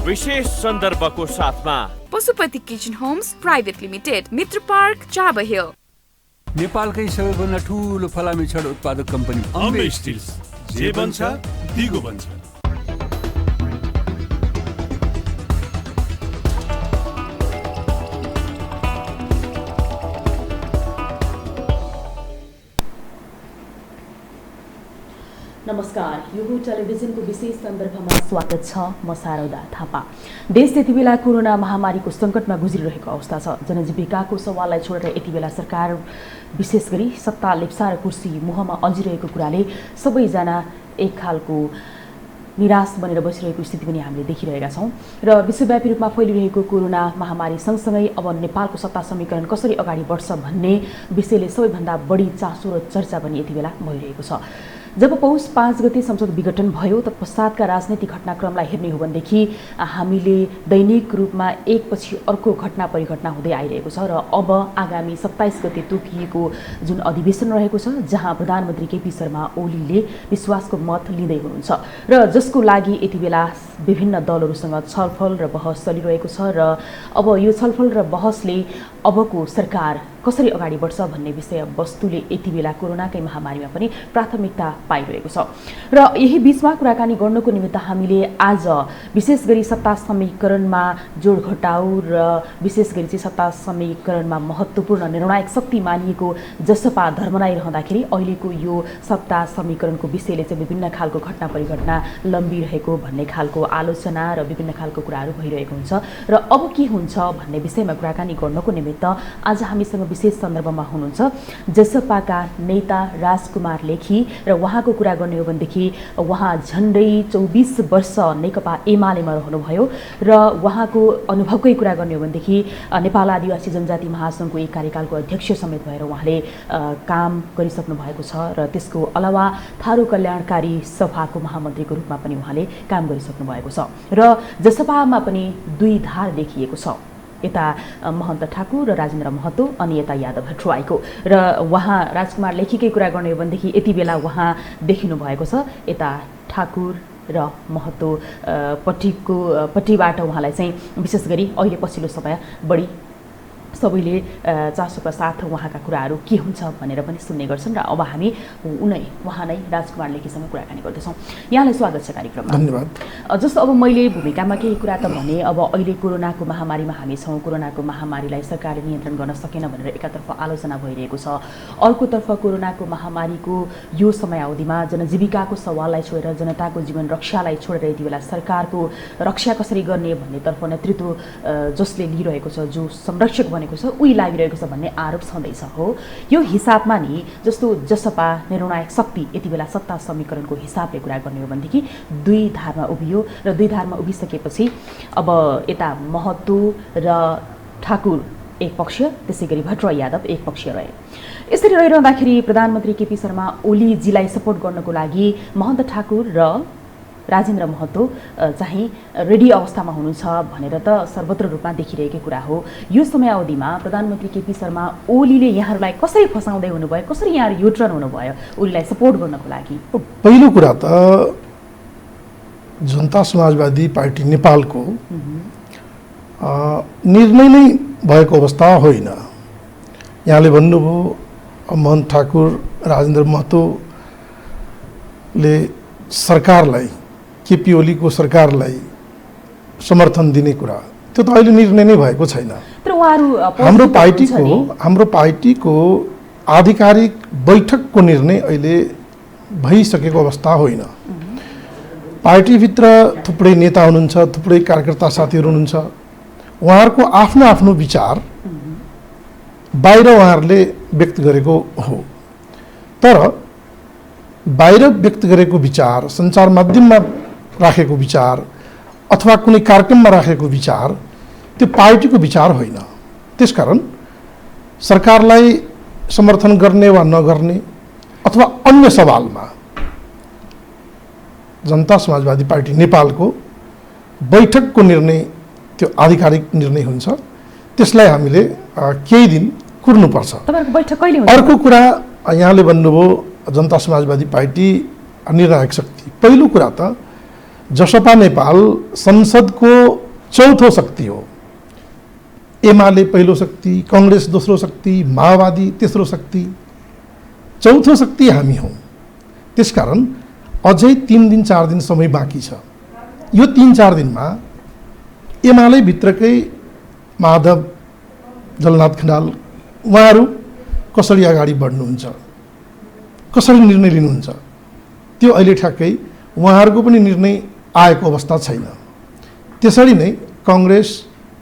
विशेष सन्दर्भको साथमा Pashupati kitchen homes private limited, Mitra park, Chabahil. नेपालकै सबैभन्दा ठुलो फलामे छड उत्पादक कम्पनी अम्बे स्टिल्स, जे बन्छ दिगो बन्छ। नमस्कार, यो टेलिभिजनको विशेष सन्दर्भमा स्वागत छ। म शारदा थापा। देश यति बेला कोरोना महामारीको सङ्कटमा गुज्रिरहेको अवस्था छ। जनजीविकाको सवाललाई छोडेर यति बेला सरकार विशेष गरी सत्ता लेप्सा र कुर्सी मुहमा अल्झिरहेको कुराले सबैजना एक खालको निराश बनेर बसिरहेको स्थिति पनि हामीले देखिरहेका छौँ र विश्वव्यापी रूपमा फैलिरहेको कोरोना महामारी सँगसँगै अब नेपालको सत्ता समीकरण कसरी अगाडि बढ्छ भन्ने विषयले सबैभन्दा बढी चासो र चर्चा पनि यति बेला भइरहेको छ। जब पौष 5 गते संसद विघटन भयो तत्पश्चातका राजनैतिक घटनाक्रमलाई हेर्ने हो भनेदेखि हामीले दैनिक रूपमा एकपछि अर्को घटना परिघटना हुँदै आइरहेको छ र अब आगामी 27 गते तोकिएको जुन अधिवेशन रहेको छ जहाँ प्रधानमन्त्री केपी शर्मा ओलीले विश्वासको मत लिँदै हुनुहुन्छ र जसको लागि यति बेला विभिन्न दलहरूसँग छलफल र बहस चलिरहेको छ र अब यो छलफल र बहसले अबको सरकार कसरी अगाडि बढ्छ भन्ने विषय वस्तुले यति बेला कोरोनाकै महामारीमा पनि प्राथमिकता पाइरहेको छ र यही बीचमा कुराकानी गर्नको निमित्त हामीले आज विशेष गरी सत्ता समीकरणमा जोड घटाउ र विशेष गरी चाहिँ सत्ता समीकरणमा महत्त्वपूर्ण निर्णायक शक्ति मानिएको जसपा धर्मराई रहँदाखेरि अहिलेको यो सत्ता समीकरणको विषयले चाहिँ विभिन्न खालको घटना परिघटना लम्बिरहेको भन्ने खालको आलोचना र विभिन्न खालको कुराहरू भइरहेको हुन्छ र अब के हुन्छ भन्ने विषयमा कुराकानी गर्नको निमित्त आज हामीसँग विशेष सन्दर्भमा हुनुहुन्छ जसपाका नेता राजकुमार लेखी र उहाँको कुरा गर्ने हो भनेदेखि उहाँ झन्डै 24 वर्ष नेकपा एमालेमा रहनुभयो र उहाँको अनुभवकै कुरा गर्ने हो भनेदेखि नेपाल आदिवासी जनजाति महासङ्घको एक कार्यकालको अध्यक्ष समेत भएर उहाँले काम गरिसक्नु भएको छ र त्यसको अलावा थारू कल्याणकारी सभाको महामन्त्रीको रूपमा पनि उहाँले काम गरिसक्नु भएको छ र जसपामा पनि दुई धार देखिएको छ, यता महन्त ठाकुर र राजेन्द्र महतो अनि यता यादव भट्टराईको र उहाँ राजकुमार लेखीकै कुरा गर्ने हो भनेदेखि यति बेला उहाँ देखिनु भएको छ यता ठाकुर र महतो पट्टिबाट उहाँलाई चाहिँ विशेष गरी अहिले पछिल्लो समय बढी सबैले चासोका साथ उहाँका कुराहरू के हुन्छ भनेर पनि सुन्ने गर्छन् र अब हामी उहाँ नै राजकुमार लेखीसँग कुराकानी गर्दैछौँ। यहाँलाई स्वागत छ कार्यक्रममा। धन्यवाद। जस्तो अब मैले भूमिकामा केही कुरा त भने अब अहिले कोरोनाको महामारीमा हामी छौँ, कोरोनाको महामारीलाई सरकारले नियन्त्रण गर्न सकेन भनेर एकातर्फ आलोचना भइरहेको छ, अर्कोतर्फ कोरोनाको महामारीको यो समयावधिमा जनजीविकाको सवाललाई छोडेर जनताको जीवन रक्षालाई छोडेर यति बेला सरकारको रक्षा कसरी गर्ने भन्नेतर्फ नेतृत्व जसले लिइरहेको छ, जो संरक्षक बने उही लागिरहेको छ भन्ने आरोप छँदैछ। हो यो हिसाबमा नि जस्तो जसपा निर्णायक शक्ति यति बेला सत्ता समीकरणको हिसाबले कुरा गर्ने हो भनेदेखि दुई धारमा उभियो र दुई धारमा उभिसकेपछि अब यता महतो र ठाकुर एक पक्ष, त्यसै गरी भट्टराई यादव एक पक्ष रहे। यसरी रहिरहँदाखेरि प्रधानमन्त्री केपी शर्मा ओलीजीलाई सपोर्ट गर्नको लागि महन्त ठाकुर र राजेन्द्र महतो चाहिँ रेडी अवस्थामा हुनुहुन्छ भनेर त सर्वत्र रूपमा देखिरहेकै कुरा हो। यो समयावधिमा प्रधानमन्त्री केपी शर्मा ओलीले यहाँहरूलाई कसरी फसाउँदै हुनुभयो, कसरी यहाँहरू युटर्न हुनुभयो ओलीलाई सपोर्ट गर्नको लागि? पहिलो कुरा त जनता समाजवादी पार्टी नेपालको निर्णय नै भएको अवस्था होइन। यहाँले भन्नुभयो महन्त ठाकुर राजेन्द्र महतोले सरकारलाई, केपी ओलीको सरकारलाई समर्थन दिने कुरा, त्यो त अहिले निर्णय नै भएको छैन। तर उहाँहरू हाम्रो पार्टीको आधिकारिक बैठकको निर्णय अहिले भइसकेको अवस्था होइन। पार्टीभित्र थुप्रै नेता हुनुहुन्छ, थुप्रै कार्यकर्ता साथीहरू हुनुहुन्छ, उहाँहरूको आफ्नो आफ्नो विचार बाहिर उहाँहरूले व्यक्त गरेको हो। तर बाहिर व्यक्त गरेको विचार, सञ्चार माध्यममा राखेको विचार अथवा कुनै कार्यक्रममा राखेको विचार त्यो पार्टीको विचार होइन। त्यसकारण सरकारलाई समर्थन गर्ने वा नगर्ने अथवा अन्य सवालमा जनता समाजवादी पार्टी नेपालको बैठकको निर्णय त्यो आधिकारिक निर्णय हुन्छ, त्यसलाई हामीले केही दिन कुर्नुपर्छ। अर्को कुरा यहाँले भन्नुभयो जनता समाजवादी पार्टी निर्णायक शक्ति। पहिलो कुरा त जसपा नेपाल संसदको चौथो शक्ति हो। एमाले पहिलो शक्ति, कांग्रेस दोस्रो शक्ति, माओवादी तेस्रो शक्ति, चौथो शक्ति हामी हौं। त्यसकारण अझै 3 दिन 4 दिन समय बाँकी छ। यो 3-4 दिनमा एमाले भित्रकै माधव जलनाथ खनाल उहाँहरू कसरी अगाडि बढ्नुहुन्छ, कसरी निर्णय लिनुहुन्छ, त्यो अहिले ठ्याक्कै उहाँहरूको पनि निर्णय आएको अवस्था छैन। त्यसरी नै कांग्रेस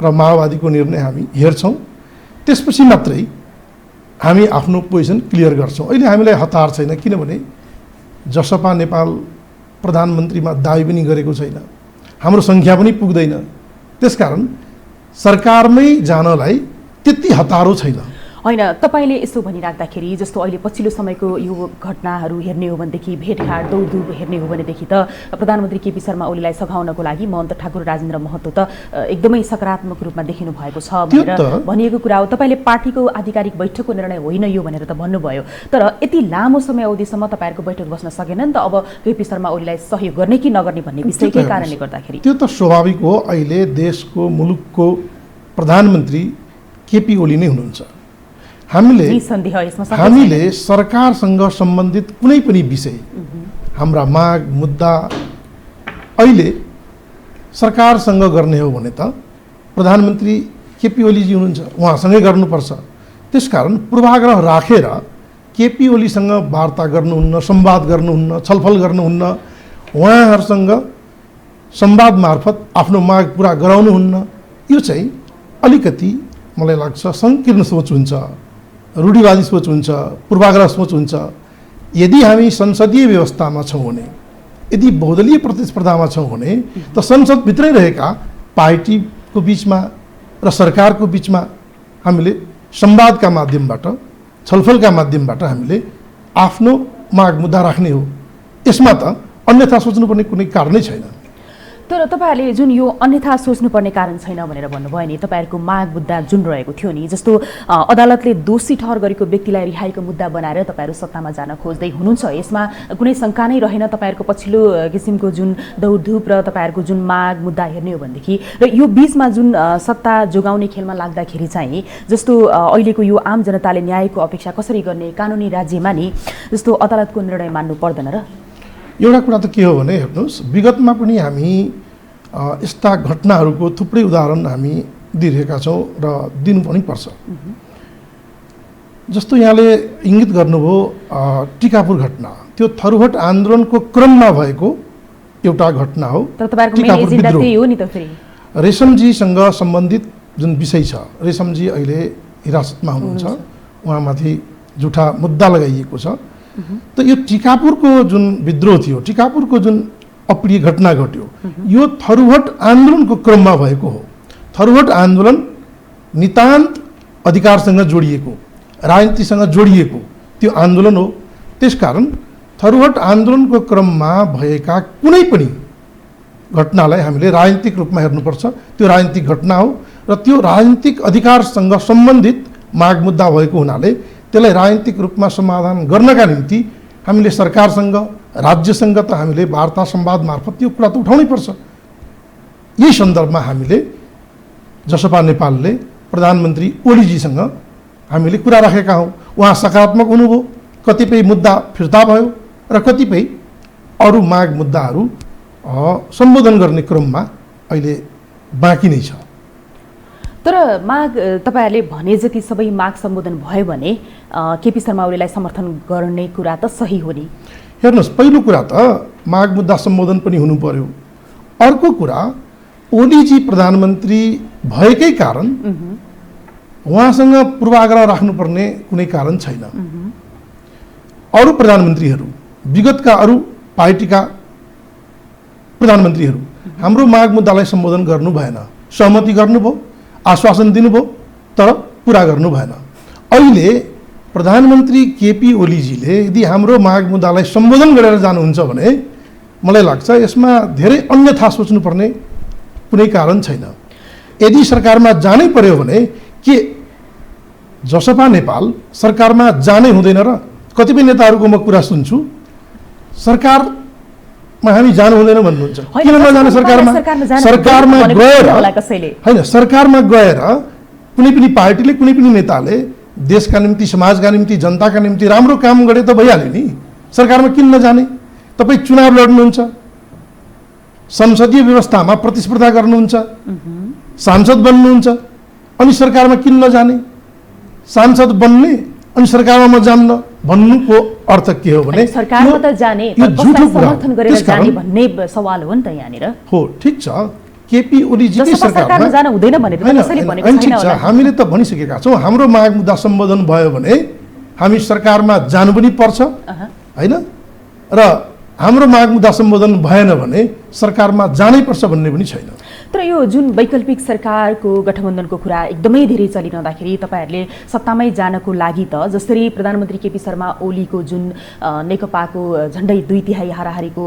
र माओवादीको निर्णय हामी हेर्छौँ, त्यसपछि मात्रै हामी आफ्नो पोजिसन क्लियर गर्छौँ। अहिले हामीलाई हतार छैन, किनभने जसपा नेपाल प्रधानमन्त्रीमा दावी पनि गरेको छैन, हाम्रो सङ्ख्या पनि पुग्दैन। त्यसकारण सरकारमै जानलाई त्यति हतारो छैन। होइन, तपाईँले यसो भनिराख्दाखेरि जस्तो अहिले पछिल्लो समयको यो घटनाहरू हेर्ने हो भनेदेखि भेटघाट दौडधुप हेर्ने हो भनेदेखि त प्रधानमन्त्री केपी शर्मा ओलीलाई सघाउनको लागि महन्त ठाकुर राजेन्द्र महतो त एकदमै सकारात्मक रूपमा देखिनु भएको छ भनेर भनिएको कुरा हो। तपाईँले पार्टीको आधिकारिक बैठकको निर्णय होइन यो भनेर त भन्नुभयो, तर यति लामो समय अवधिसम्म तपाईँहरूको बैठक बस्न सकेन नि त। अब केपी शर्मा ओलीलाई सहयोग गर्ने कि नगर्ने भन्ने विषयकै कारणले गर्दाखेरि त्यो त स्वाभाविक हो। अहिले देशको मुलुकको प्रधानमन्त्री केपी ओली नै हुनुहुन्छ। हामीले सरकारसँग सम्बन्धित कुनै पनि विषय, हाम्रा माग मुद्दा अहिले सरकारसँग गर्ने हो भने त प्रधानमन्त्री केपी ओलीजी हुनुहुन्छ, उहाँसँगै गर्नुपर्छ। त्यसकारण पूर्वाग्रह राखेर केपी ओलीसँग वार्ता गर्नुहुन्न, संवाद गर्नुहुन्न, छलफल गर्नुहुन्न, उहाँहरूसँग संवाद मार्फत आफ्नो माग पुरा गराउनुहुन्न। यो चाहिँ अलिकति मलाई लाग्छ सङ्कीर्ण सोच हुन्छ, रूढिवादी सोच हुन्छ, पूर्वाग्रह सोच हुन्छ। यदि हामी संसदीय व्यवस्थामा छौँ भने, यदि बहुदलीय प्रतिस्पर्धामा छौँ भने त संसदभित्रै रहेका पार्टीको बिचमा र सरकारको बिचमा हामीले संवादका माध्यमबाट, छलफलका माध्यमबाट हामीले आफ्नो माग मुद्दा राख्ने हो। यसमा त अन्यथा सोच्नुपर्ने कुनै कारणै छैन। तर तपाईँहरूले जुन यो अन्यथा सोच्नुपर्ने कारण छैन भनेर भन्नुभयो नि, तपाईँहरूको माग मुद्दा जुन रहेको थियो नि, जस्तो अदालतले दोषी ठहर गरेको व्यक्तिलाई रिहाईको मुद्दा बनाएर तपाईँहरू सत्तामा जान खोज्दै हुनुहुन्छ, यसमा कुनै शङ्का नै रहेन। तपाईँहरूको पछिल्लो किसिमको जुन दौडधुप र तपाईँहरूको जुन माग मुद्दा हेर्ने हो भनेदेखि र यो बिचमा जुन सत्ता जोगाउने खेलमा लाग्दाखेरि चाहिँ जस्तो अहिलेको यो आम जनताले न्यायको अपेक्षा कसरी गर्ने, कानुनी राज्यमा नि जस्तो अदालतको निर्णय मान्नु पर्दैन र? एउटा कुरा त के हो भने हेर्नुहोस्, विगतमा पनि हामी यस्ता घटनाहरूको थुप्रै उदाहरण हामी दिइरहेका छौँ र दिनु पनि पर्छ। जस्तो यहाँले इङ्गित गर्नुभयो टिकापुर घटना, त्यो थरुहट आन्दोलनको क्रममा भएको एउटा घटना हो। रेशमजीसँग सम्बन्धित जुन विषय छ, रेशमजी अहिले हिरासतमा हुनुहुन्छ, उहाँमाथि झुठा मुद्दा लगाइएको छ। त यो टिकापुरको जुन विद्रोह थियो, टिकापुरको जुन अप्रिय घटना घट्यो, यो थरुहट आन्दोलनको क्रममा भएको हो। थरुहट आन्दोलन नितान्त अधिकारसँग जोडिएको, राजनीतिसँग जोडिएको त्यो आन्दोलन हो। त्यसकारण थरुहट आन्दोलनको क्रममा भएका कुनै पनि घटनालाई हामीले राजनीतिक रूपमा हेर्नुपर्छ। त्यो राजनीतिक घटना हो र त्यो राजनीतिक अधिकारसँग सम्बन्धित माग मुद्दा भएको हुनाले त्यसलाई राजनीतिक रूपमा समाधान गर्नका निम्ति हामीले सरकारसँग, राज्यसँग त हामीले वार्ता संवाद मार्फत त्यो कुरा त उठाउनै पर्छ। यही सन्दर्भमा हामीले जसपा नेपालले प्रधानमन्त्री ओलीजीसँग हामीले कुरा राखेका हौँ। उहाँ सकारात्मक हुनुभयो, कतिपय मुद्दा फिर्ता भयो र कतिपय अरू माग मुद्दाहरू सम्बोधन गर्ने क्रममा अहिले बाँकी नै छ। तर माग तपाईँहरूले भने जति सबै माग सम्बोधन भयो भने केपी शर्मा ओलीलाई समर्थन गर्ने कुरा त सही हो नि? हेर्नुहोस्, पहिलो कुरा त माग मुद्दा सम्बोधन पनि हुनु पर्यो। अर्को कुरा, ओलीजी प्रधानमन्त्री भएकै कारण उहाँसँग पूर्वाग्रह राख्नुपर्ने कुनै कारण छैन। अरू प्रधानमन्त्रीहरू, विगतका अरू पार्टीका प्रधानमन्त्रीहरू हाम्रो माग मुद्दालाई सम्बोधन गर्नु भएन, सहमति गर्नुभयो, आश्वासन दिनुभयो, तर पुरा गर्नु भएन। अहिले प्रधानमन्त्री केपी ओलीजीले यदि हाम्रो माग मुद्दालाई सम्बोधन गरेर जानुहुन्छ भने मलाई लाग्छ यसमा धेरै अन्यथा सोच्नुपर्ने कुनै कारण छैन। यदि सरकारमा जानै पर्यो भने के जसपा नेपाल सरकारमा जानै हुँदैन र? कतिपय नेताहरूको म कुरा सुन्छु, सरकार हामी जानु हुँदैन भन्नुहुन्छ। होइन, किन नजाने सरकारमा सरकारमा जानु गएर होला कसैले? होइन, सरकारमा गएर कुनै पनि पार्टीले कुनै पनि नेताले देशका निम्ति समाजका निम्ति जनताका निम्ति राम्रो काम गरे त भइहाल्यो नि। सरकारमा किन नजाने? तपाईँ चुनाव लड्नुहुन्छ, संसदीय व्यवस्थामा प्रतिस्पर्धा गर्नुहुन्छ, सांसद बन्नुहुन्छ, अनि सरकारमा किन नजाने? सांसद बन्ने अनि सरकारमा म जान्न भन्नुको अर्थ के हो भने सरकारमा त जाने यो झुटो कुरा हो। समर्थन गरेर जाने भन्ने सवाल हो नि त यहाँनिर। हो, ठिक छ, केपी ओलीजीकै सरकारमा जान हुँदैन भनेर त कसैले भनेको छैन ठिक छ, होला। हामीले त भनिसकेका छौँ हाम्रो माग मुद्दा सम्बोधन भयो भने हामी सरकारमा जानु पनि पर्छ होइन, र हाम्रो माग मुद्दा सम्बोधन भएन भने सरकारमा जानै पर्छ भन्ने पनि छैन। तर यो जुन वैकल्पिक सरकारको गठबन्धनको कुरा एकदमै धेरै चलिरहँदाखेरि तपाईँहरूले सत्तामै जानको लागि त जसरी प्रधानमन्त्री केपी शर्मा ओलीको जुन नेकपाको झन्डै 2/3 हाराहारीको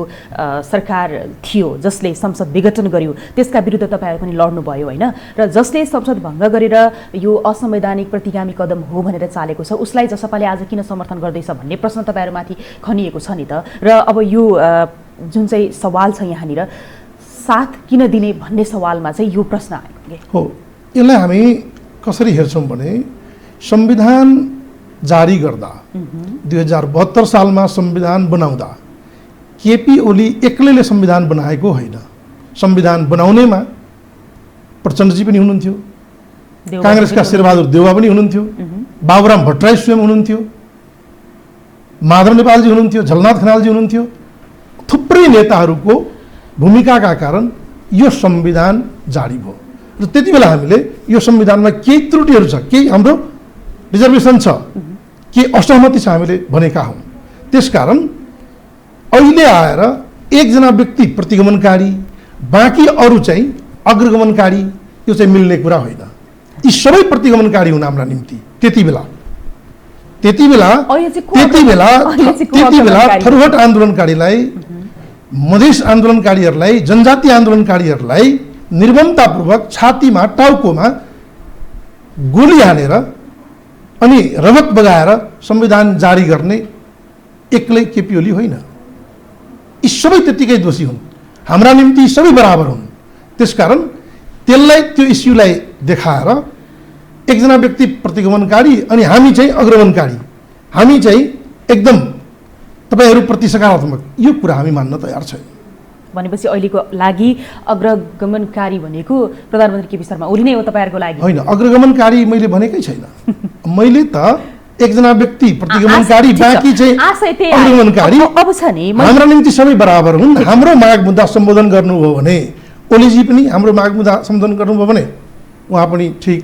सरकार थियो जसले संसद विघटन गर्यो, त्यसका विरुद्ध तपाईँहरू पनि लड्नुभयो होइन, र जसले संसद भङ्ग गरेर यो असंवैधानिक प्रतिगामी कदम हो भनेर चालेको छ उसलाई जसपाले आज किन समर्थन गर्दैछ भन्ने प्रश्न तपाईँहरूमाथि खनिएको छ नि त। र अब यो जुन चाहिँ सवाल छ यहाँनिर साथ किन दिने भन्ने सवालमा चाहिँ यो प्रश्न आएको हो। यसलाई हामी कसरी हेर्छौँ भने संविधान जारी गर्दा 2072 सालमा संविधान बनाउँदा केपी ओली एक्लैले संविधान बनाएको होइन। संविधान बनाउनेमा प्रचण्डजी पनि हुनुहुन्थ्यो, काङ्ग्रेसका शेरबहादुर देउवा पनि हुनुहुन्थ्यो, बाबुराम भट्टराई स्वयं हुनुहुन्थ्यो, माधव नेपालजी हुनुहुन्थ्यो, झलनाथ खनालजी हुनुहुन्थ्यो। थुप्रै नेताहरूको भूमिकाका कारण यो संविधान जारी भयो र त्यति बेला हामीले यो संविधानमा केही त्रुटिहरू छ, केही हाम्रो रिजर्भेसन छ, केही असहमति छ हामीले भनेका हौँ। त्यसकारण अहिले आएर एकजना व्यक्ति प्रतिगमनकारी बाँकी अरू चाहिँ अग्रगमनकारी यो चाहिँ मिल्ने कुरा होइन। यी सबै प्रतिगमनकारी हुन् हाम्रा निम्ति। त्यति बेला थरुहट आन्दोलनकारीलाई, मधेस आन्दोलनकारीहरूलाई, जनजाति आन्दोलनकारीहरूलाई निर्ममतापूर्वक छातीमा टाउकोमा गोली हानेर अनि रगत बगाएर संविधान जारी गर्ने एक्लै केपी ओली होइन। यी सबै त्यतिकै दोषी हुन्, हाम्रा निम्ति यी सबै बराबर हुन्। त्यसकारण त्यसलाई त्यो इस्युलाई देखाएर एकजना व्यक्ति प्रतिगमनकारी अनि हामी चाहिँ अग्रगमनकारी, हामी चाहिँ एकदम तपाईहरुप्रति सकारात्मक, यो कुरा हामी मान्न तयार छैन। भनेपछि अहिलेको लागि अग्रगमनकारी भनेको प्रधानमन्त्री केपी शर्मा ओली नै हो तपाईहरुको लागि? होइन, अग्रगमनकारी मैले भनेकै छैन। मैले त एकजना व्यक्ति प्रतिगमनकारी बाँकी चाहिँ अग्रगमनकारी। अब छ नि हाम्रा निम्ति सबै बराबर हुन्। हाम्रो माग मुद्दा सम्बोधन गर्नुभयो भने ओलीजी पनि हाम्रो माग मुद्दा सम्बोधन गर्नुभयो भने उहाँ पनि ठीक,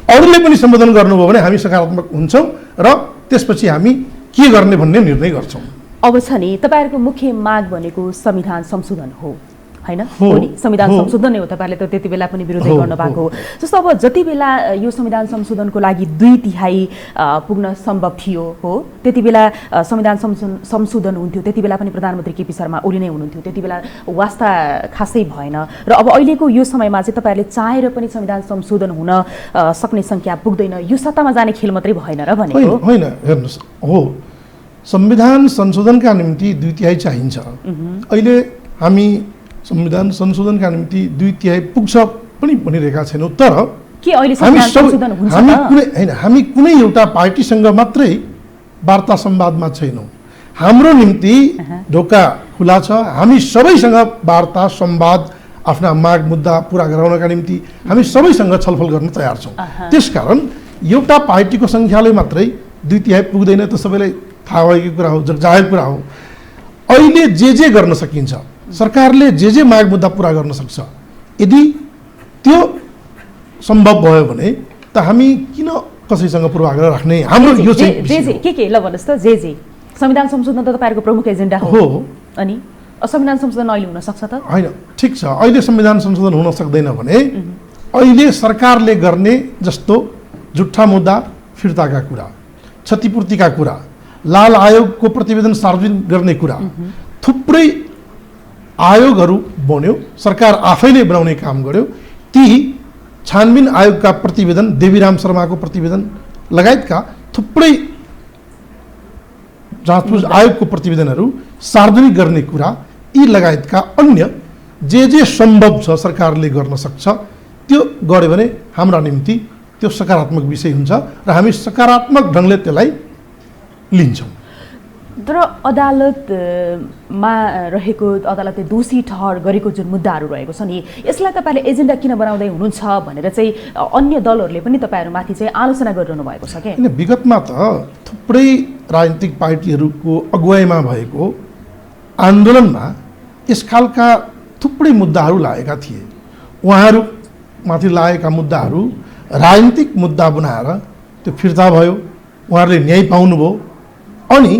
अरूले पनि सम्बोधन गर्नुभयो भने हामी सकारात्मक हुन्छौँ र त्यसपछि हामी के गर्ने भन्ने निर्णय गर्छौँ। अब छ नि तपाईहरुको मुख्य माग भनेको संविधान संशोधन हो हैन? हो नि, संविधान संशोधन नै हो। तपाईहरुले त त्यति बेला पनि विरोध गर्न भएको हो। जस्तो अब जति बेला यो संविधान संशोधनको लागि 2/3 पुग्न सम्भव थियो हो, त्यति बेला संविधान संशोधन हुन्थ्यो। त्यति बेला पनि प्रधानमन्त्री केपी शर्मा ओली नै हुनुहुन्थ्यो। त्यति बेला वास्ता खासै भएन र अब अहिलेको यो समयमा चाहिँ तपाईहरुले चाहेर पनि संविधान संशोधन हुन सक्ने संख्या पुग्दैन। यो सत्तामा जाने खेल मात्रै भएन र भनेको होइन। हेर्नुस्, हो संविधान संशोधनका निम्ति 2/3 चाहिन्छ। अहिले हामी संविधान संशोधनका निम्ति 2/3 पुग्छ पनि भनिरहेका छैनौँ। तर के अहिले संविधान संशोधन हुन्छ? हामी कुनै एउटा पार्टीसँग मात्रै वार्ता संवादमा छैनौँ। हाम्रो निम्ति ढोका खुला छ। हामी सबैसँग वार्ता संवाद, आफ्ना माग मुद्दा पूरा गराउनका निम्ति हामी सबैसँग छलफल गर्न तयार छौँ। त्यसकारण एउटा पार्टीको संख्याले मात्रै 2/3 पुग्दैन, त सबैलाई थाहा भएको कुरा हो, जगजाहेर कुरा हो। अहिले जे गर्न सकिन्छ, सरकारले जे माग मुद्दा पूरा गर्न सक्छ, यदि त्यो सम्भव भयो भने त हामी किन कसैसँग पूर्वाग्रह राख्ने? हाम्रो यो चाहिँ के ल भन्नुस् त? जे संविधान संशोधन त तपाईहरुको प्रमुख एजेन्डा हो अनि संविधान संशोधन अहिले हुन सक्छ त? हैन, ठीक छ, अहिले संविधान संशोधन हुन सक्दैन भने अहिले सरकारले गर्ने जस्तो जुठा मुद्दा फिर्ताका कुरा, क्षतिपूर्तिका कुरा, लाल आयोगको प्रतिवेदन सार्वजनिक गर्ने कुरा, थुप्रै आयोगहरू बन्यो, सरकार आफैले बनाउने काम गर्यो। ती छानबिन आयोगका प्रतिवेदन, देवीराम शर्माको प्रतिवेदन लगायतका थुप्रै जाँचबुझ आयोगको प्रतिवेदनहरू सार्वजनिक गर्ने कुरा, यी लगायतका अन्य जे सम्भव छ सरकारले गर्न सक्छ त्यो गर्यो भने हाम्रा निम्ति त्यो सकारात्मक विषय हुन्छ र हामी सकारात्मक ढङ्गले त्यसलाई लिन्छौँ। तर अदालतमा रहेको अदालतले दोषी ठहर गरेको जुन मुद्दाहरू रहेको छ नि यसलाई तपाईँले एजेन्डा किन बनाउँदै हुनुहुन्छ भनेर चाहिँ अन्य दलहरूले पनि तपाईँहरूमाथि चाहिँ आलोचना गरिरहनु भएको छ क्या। विगतमा त थुप्रै राजनीतिक पार्टीहरूको अगुवाईमा भएको आन्दोलनमा यस खालका थुप्रै मुद्दाहरू लागेका थिए। उहाँहरूमाथि लागेका मुद्दाहरू राजनीतिक मुद्दा बनाएर त्यो फिर्ता भयो, उहाँहरूले न्याय पाउनुभयो। अनि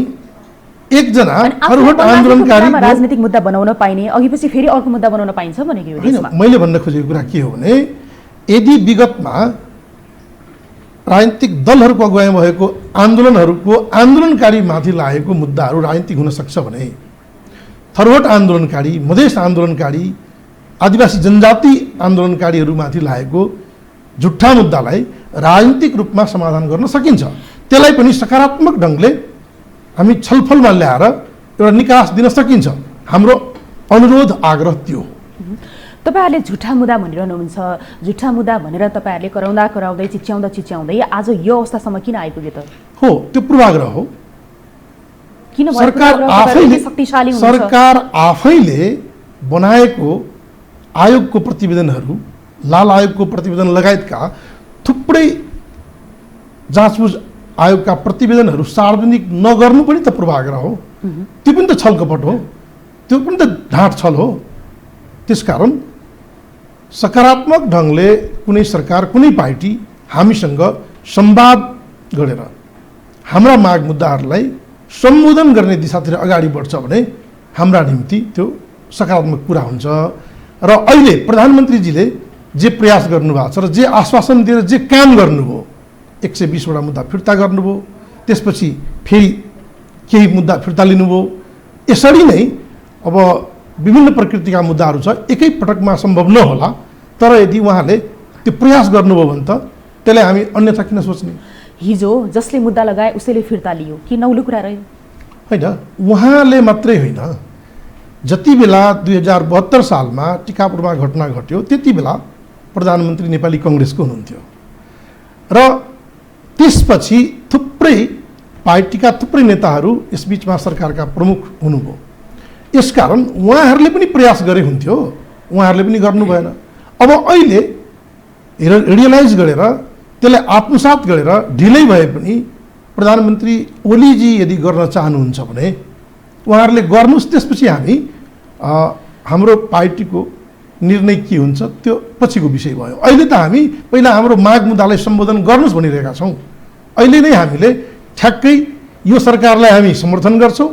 एकजना थरहट आन्दोलनकारी राजनीतिक मुद्दा बनाउन पाइने अघिपछि फेरि अर्को मुद्दा बनाउन पाइन्छ भनेको हो। हैन, मैले भन्न खोजेको कुरा के हो भने यदि विगतमा राजनीतिक दलहरूको अगुवाईमा भएको आन्दोलनहरूको आन्दोलनकारीमाथि लागेको मुद्दाहरू राजनीतिक हुन सक्छ भने थरहट आन्दोलनकारी, मधेस आन्दोलनकारी, आदिवासी जनजाति आन्दोलनकारीहरूमाथि लागेको झुट्टा मुद्दालाई राजनीतिक रूपमा समाधान गर्न सकिन्छ। त्यसलाई पनि सकारात्मक ढङ्गले हामी छलफलमा ल्याएर एउटा निकास दिन सकिन्छ। हाम्रो अनुरोध आग्रह त्यो। तपाईँहरूले झुट्टा मुद्दा भनिरहनुहुन्छ, झुट्टा मुद्दा भनेर तपाईँहरूले कराउँदै चिच्याउँदै आज यो अवस्थासम्म किन आइपुग्यो त? हो, त्यो पूर्वाग्रह हो। किन सरकार आफैले बनाएको आयोगको प्रतिवेदनहरू, लाल आयोगको प्रतिवेदन लगायतका थुप्रै जाँचबुझ आयोगका प्रतिवेदनहरू सार्वजनिक नगर्नु पनि त पूर्वाग्रह हो। त्यो पनि त छलकपट हो, त्यो पनि त ढाँट छल हो। त्यसकारण सकारात्मक ढङ्गले कुनै सरकार, कुनै पार्टी हामीसँग संवाद गरेर हाम्रा माग मुद्दाहरूलाई सम्बोधन गर्ने दिशातिर अगाडि बढ्छ भने हाम्रा निम्ति त्यो सकारात्मक कुरा हुन्छ। र अहिले प्रधानमन्त्रीजीले जे प्रयास गर्नुभएको छ र जे आश्वासन दिएर जे काम गर्नुभयो, 120वटा मुद्दा फिर्ता गर्नुभयो, त्यसपछि फेरि केही मुद्दा फिर्ता लिनुभयो। यसरी नै अब विभिन्न प्रकृतिका मुद्दाहरू छ, एकै पटकमा सम्भव नहोला, तर यदि उहाँले त्यो प्रयास गर्नुभयो भने त त्यसलाई हामी अन्यथा किन सोच्ने? हिजो जसले मुद्दा लगाए उसैले फिर्ता लियो कि नौलो कुरा रह्यो? होइन, उहाँले मात्रै होइन, जति बेला 2072 सालमा टिकापुरमा घटना घट्यो त्यति बेला प्रधानमन्त्री नेपाली कङ्ग्रेसको हुनुहुन्थ्यो र त्यसपछि थुप्रै पार्टीका थुप्रै नेताहरू यसबीचमा सरकारका प्रमुख हुनुभयो। यसकारण उहाँहरूले पनि प्रयास गरे हुन्थ्यो, उहाँहरूले पनि गर्नु भएन। अब अहिले रियलाइज गरेर त्यसलाई आत्मसात गरेर ढिलै भए पनि प्रधानमन्त्री ओलीजी यदि गर्न चाहनुहुन्छ भने उहाँहरूले गर्नुहोस्, त्यसपछि हामी हाम्रो पार्टीको निर्णय के हुन्छ त्यो पछिको विषय भयो। अहिले त हामी पहिला हाम्रो माग मुद्दालाई सम्बोधन गर्नुहोस् भनिरहेका छौँ। अहिले नै हामीले ठ्याक्कै यो सरकारलाई हामी समर्थन गर्छौँ,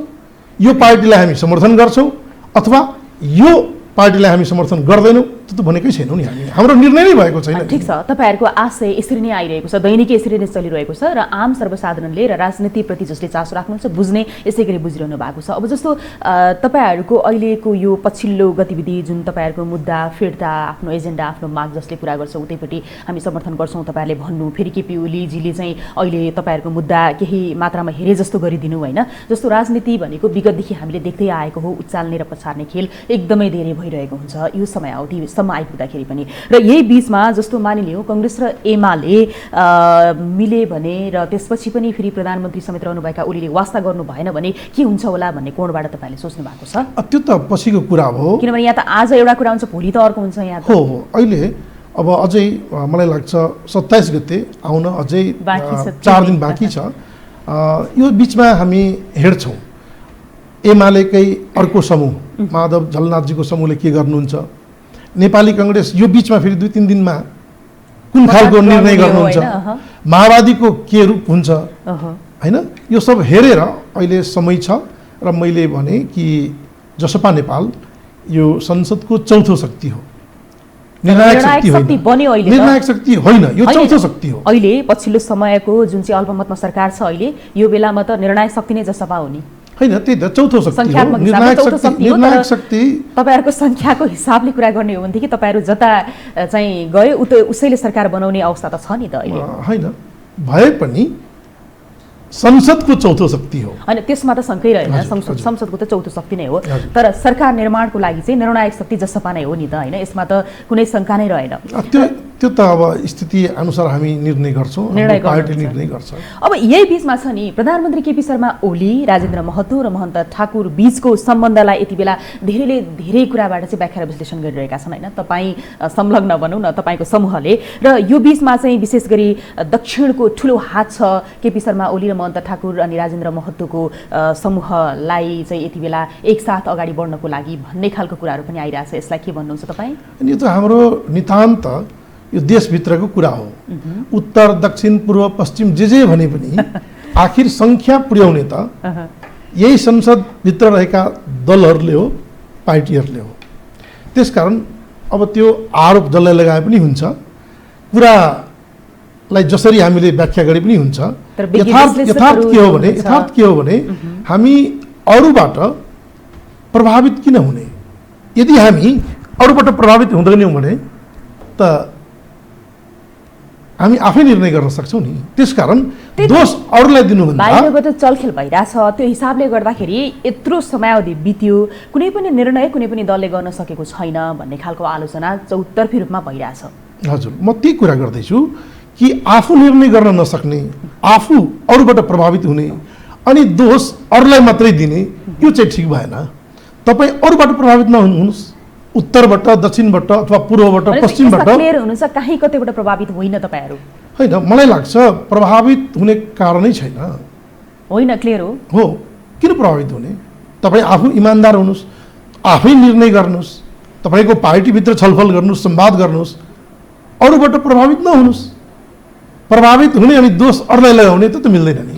यो पार्टीलाई हामी समर्थन गर्छौँ अथवा यो पार्टीलाई हामी समर्थन गर्दैनौँ, त्यो त भनेकै छैनौँ नि हामी। हाम्रो निर्णय नै भएको छैन। ठिक छ, तपाईँहरूको आशय यसरी नै आइरहेको छ, दैनिक यसरी नै चलिरहेको छ र आम सर्वसाधारणले र राजनीतिप्रति जसले चासो राख्नुहुन्छ बुझ्ने यसै गरी बुझिरहनु भएको छ। अब जस्तो तपाईँहरूको अहिलेको यो पछिल्लो गतिविधि जुन तपाईँहरूको मुद्दा फिर्ता, आफ्नो एजेन्डा, आफ्नो माग जसले पुरा गर्छ उतैपट्टि हामी समर्थन गर्छौँ तपाईँहरूले भन्नु, फेरि केपी ओलीजीले चाहिँ अहिले तपाईँहरूको मुद्दा केही मात्रामा हेरे जस्तो गरिदिनु होइन। जस्तो राजनीति भनेको विगतदेखि हामीले देख्दै आएको हो, उचाल्ने र पछार्ने खेल एकदमै धेरै भइरहेको हुन्छ यो समयावधिसम्म आइपुग्दाखेरि पनि। र यही बिचमा जस्तो मानिलियो काङ्ग्रेस र एमाले मिले भने र त्यसपछि पनि फेरि प्रधानमन्त्री समेत रहनुभएका ओलीले वास्ता गर्नु भएन भने के हुन्छ होला भन्ने कोणबाट तपाईँले सोच्नु भएको छ? त्यो त पछिको कुरा हो, किनभने यहाँ त आज एउटा कुरा हुन्छ भोलि त अर्को हुन्छ। यहाँ हो अहिले अब अझै मलाई लाग्छ 27 गते आउन अझै 4 दिन बाँकी छ। यो बिचमा हामी हेर्छौँ एमालेकै अर्को समूह माधव झलनाथजीको समूहले के गर्नुहुन्छ, नेपाली काङ्ग्रेस यो बिचमा फेरि 2-3 दिनमा कुन खालको निर्णय गर्नुहुन्छ, माओवादीको के रूप हुन्छ होइन, यो सब हेरेर अहिले समय छ। र मैले भने कि जसपा नेपाल यो संसदको चौथो शक्ति हो, निर्णायक शक्ति होइन, यो चौथो शक्ति हो। अहिले पछिल्लो समयको जुन चाहिँ अल्पमतमा सरकार छ अहिले यो बेलामा त निर्णायक शक्ति नै जसपा हो नि होइन, त्यही त चौथो शक्ति हो, निर्णायक शक्ति। तपाईँहरूको सङ्ख्याको हिसाबले कुरा गर्ने हो भनेदेखि तपाईँहरू जता चाहिँ गयो उसैले सरकार बनाउने अवस्था त छ नि त अहिले। होइन भए पनि संसदको चौथो शक्ति हो। होइन त्यसमा त शङ्कै रहेन, संसदको त चौथो शक्ति नै हो, तर सरकार निर्माणको लागि चाहिँ निर्णायक शक्ति जसपा नै हो नि त, होइन? यसमा त कुनै शङ्का नै रहेन। त्यो त अब स्थिति अनुसार हामी निर्णय गर्छौँ, पार्टी निर्णय गर्छ। अब यही बिचमा छ नि प्रधानमन्त्री केपी शर्मा ओली, राजेन्द्र महतो र महन्त ठाकुर बीचको सम्बन्धलाई यति बेला धेरैले धेरै कुराबाट चाहिँ व्याख्या र विश्लेषण गरिरहेका छन्, होइन? तपाईँ संलग्न भनौँ न, तपाईँको समूहले, र यो बिचमा चाहिँ विशेष गरी दक्षिणको ठुलो हात छ केपी शर्मा ओली र महन्त ठाकुर अनि राजेन्द्र महतोको समूहलाई चाहिँ यति बेला एकसाथ अगाडि बढ्नको लागि भन्ने खालको कुराहरू पनि आइरहेछ। यसलाई के भन्नुहुन्छ तपाईँ? अनि यो त हाम्रो नितान्त यो देशभित्रको कुरा हो। उत्तर दक्षिण पूर्व पश्चिम जे भने पनि आखिर सङ्ख्या पुर्याउने त यही संसदभित्र रहेका दलहरूले हो, पार्टीहरूले हो। त्यसकारण अब त्यो आरोप जसलाई लगाए पनि हुन्छ, कुरालाई जसरी हामीले व्याख्या गरे पनि हुन्छ। यथार्थ के हो भने हामी अरूबाट प्रभावित किन हुने? यदि हामी अरूबाट प्रभावित हुँदैनौँ भने त हामी आफै निर्णय गर्न सक्छौँ नि। त्यसकारण दोष अरूलाई दिनुभन्दा बाहिरबाट चलखेल भइरहेछ, त्यो हिसाबले गर्दाखेरि यत्रो समयावधि बित्यो, कुनै पनि निर्णय कुनै पनि दलले गर्न सकेको छैन भन्ने खालको आलोचना चौतर्फी रूपमा भइरहेछ। हजुर, म त्यही कुरा गर्दैछु कि आफू निर्णय गर्न नसक्ने, आफू अरूबाट प्रभावित हुने अनि दोष अरूलाई मात्रै दिने, यो चाहिँ ठिक भएन। तपाईँ अरूबाट प्रभावित नहुनुहोस्, उत्तरबाट, दक्षिणबाट अथवा पूर्वबाट, पश्चिमबाट क्लियर हुनुहुन्छ, कहीँ कतैबाट प्रभावित होइन तपाईहरू? होइन, मलाई लाग्छ प्रभावित हुने कारणै छैन। होइन, क्लियर हो। किन प्रभावित हुने? तपाईँ आफू इमान्दार हुनुहोस्, आफै निर्णय गर्नुहोस्, तपाईँको पार्टीभित्र छलफल गर्नुहोस्, संवाद गर्नुहोस्, अरूबाट प्रभावित नहुनुहोस्। प्रभावित हुने अनि दोष अरूलाई लगाउने त मिल्दैन नि।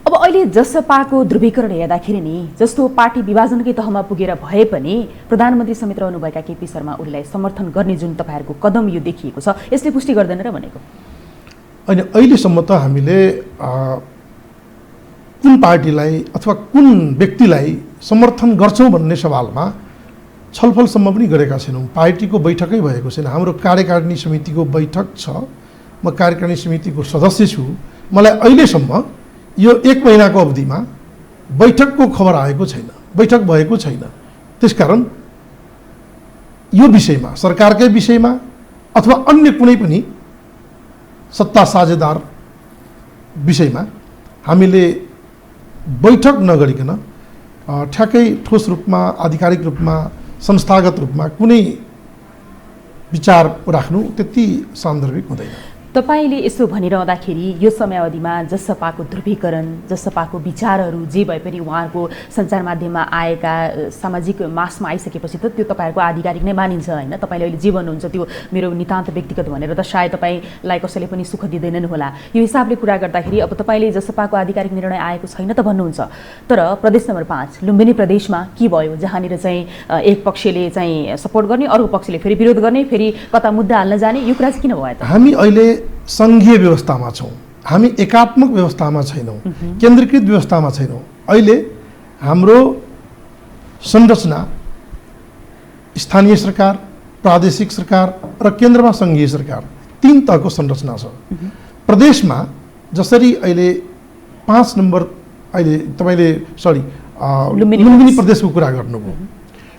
अब अहिले जसपाको ध्रुवीकरण हेर्दाखेरि नि, जस्तो पार्टी विभाजनकै तहमा पुगेर भए पनि प्रधानमन्त्री समेत रहनुभएका केपी शर्मा ओलीलाई समर्थन गर्ने जुन तपाईँहरूको कदम यो देखिएको छ, यसले पुष्टि गर्दैन र भनेको? होइन, अहिलेसम्म त हामीले कुन पार्टीलाई अथवा कुन व्यक्तिलाई समर्थन गर्छौँ भन्ने सवालमा छलफलसम्म पनि गरेका छैनौँ। पार्टीको बैठकै भएको छैन। हाम्रो कार्यकारिणी समितिको बैठक छ, म कार्यकारिणी समितिको सदस्य छु। मलाई अहिलेसम्म यो 1 महिनाको अवधिमा बैठकको खबर आएको छैन, बैठक भएको छैन। त्यसकारण यो विषयमा, सरकारकै विषयमा अथवा अन्य कुनै पनि सत्ता साझेदार विषयमा हामीले बैठक नगरिकन ठ्याक्कै ठोस रूपमा, आधिकारिक रूपमा, संस्थागत रूपमा कुनै विचार राख्नु त्यति सान्दर्भिक हुँदैन। तपाईले यसो भनिरहँदाखेरि यो समयावधिमा जसपाको ध्रुवीकरण, जसपाको विचारहरू जे भए पनि उहाँहरूको सञ्चार माध्यममा आएका सामाजिक मासमा आइसकेपछि त त्यो तपाईँहरूको आधिकारिक नै मानिन्छ, होइन? तपाईँले अहिले जे भन्नुहुन्छ त्यो मेरो नितान्त व्यक्तिगत भनेर त सायद तपाईँलाई कसैले पनि सुख दिँदैनन् होला। यो हिसाबले कुरा गर्दाखेरि अब तपाईँले जसपाको आधिकारिक निर्णय आएको छैन त भन्नुहुन्छ, तर प्रदेश नम्बर 5 लुम्बिनी प्रदेशमा के भयो, जहाँनिर चाहिँ एक पक्षले चाहिँ सपोर्ट गर्ने, अर्को पक्षले फेरि विरोध गर्ने, फेरि कता मुद्दा हाल्न जाने, यो कुरा चाहिँ किन भयो त? हामी अहिले सङ्घीय व्यवस्थामा छौँ, हामी एकात्मक व्यवस्थामा छैनौँ, केन्द्रीकृत व्यवस्थामा छैनौँ। अहिले हाम्रो संरचना स्थानीय सरकार, प्रादेशिक सरकार र केन्द्रमा सङ्घीय सरकार, 3 तहको संरचना छ। प्रदेशमा जसरी अहिले 5 नम्बर अहिले तपाईँले लुम्बिनी प्रदेशको कुरा गर्नुभयो,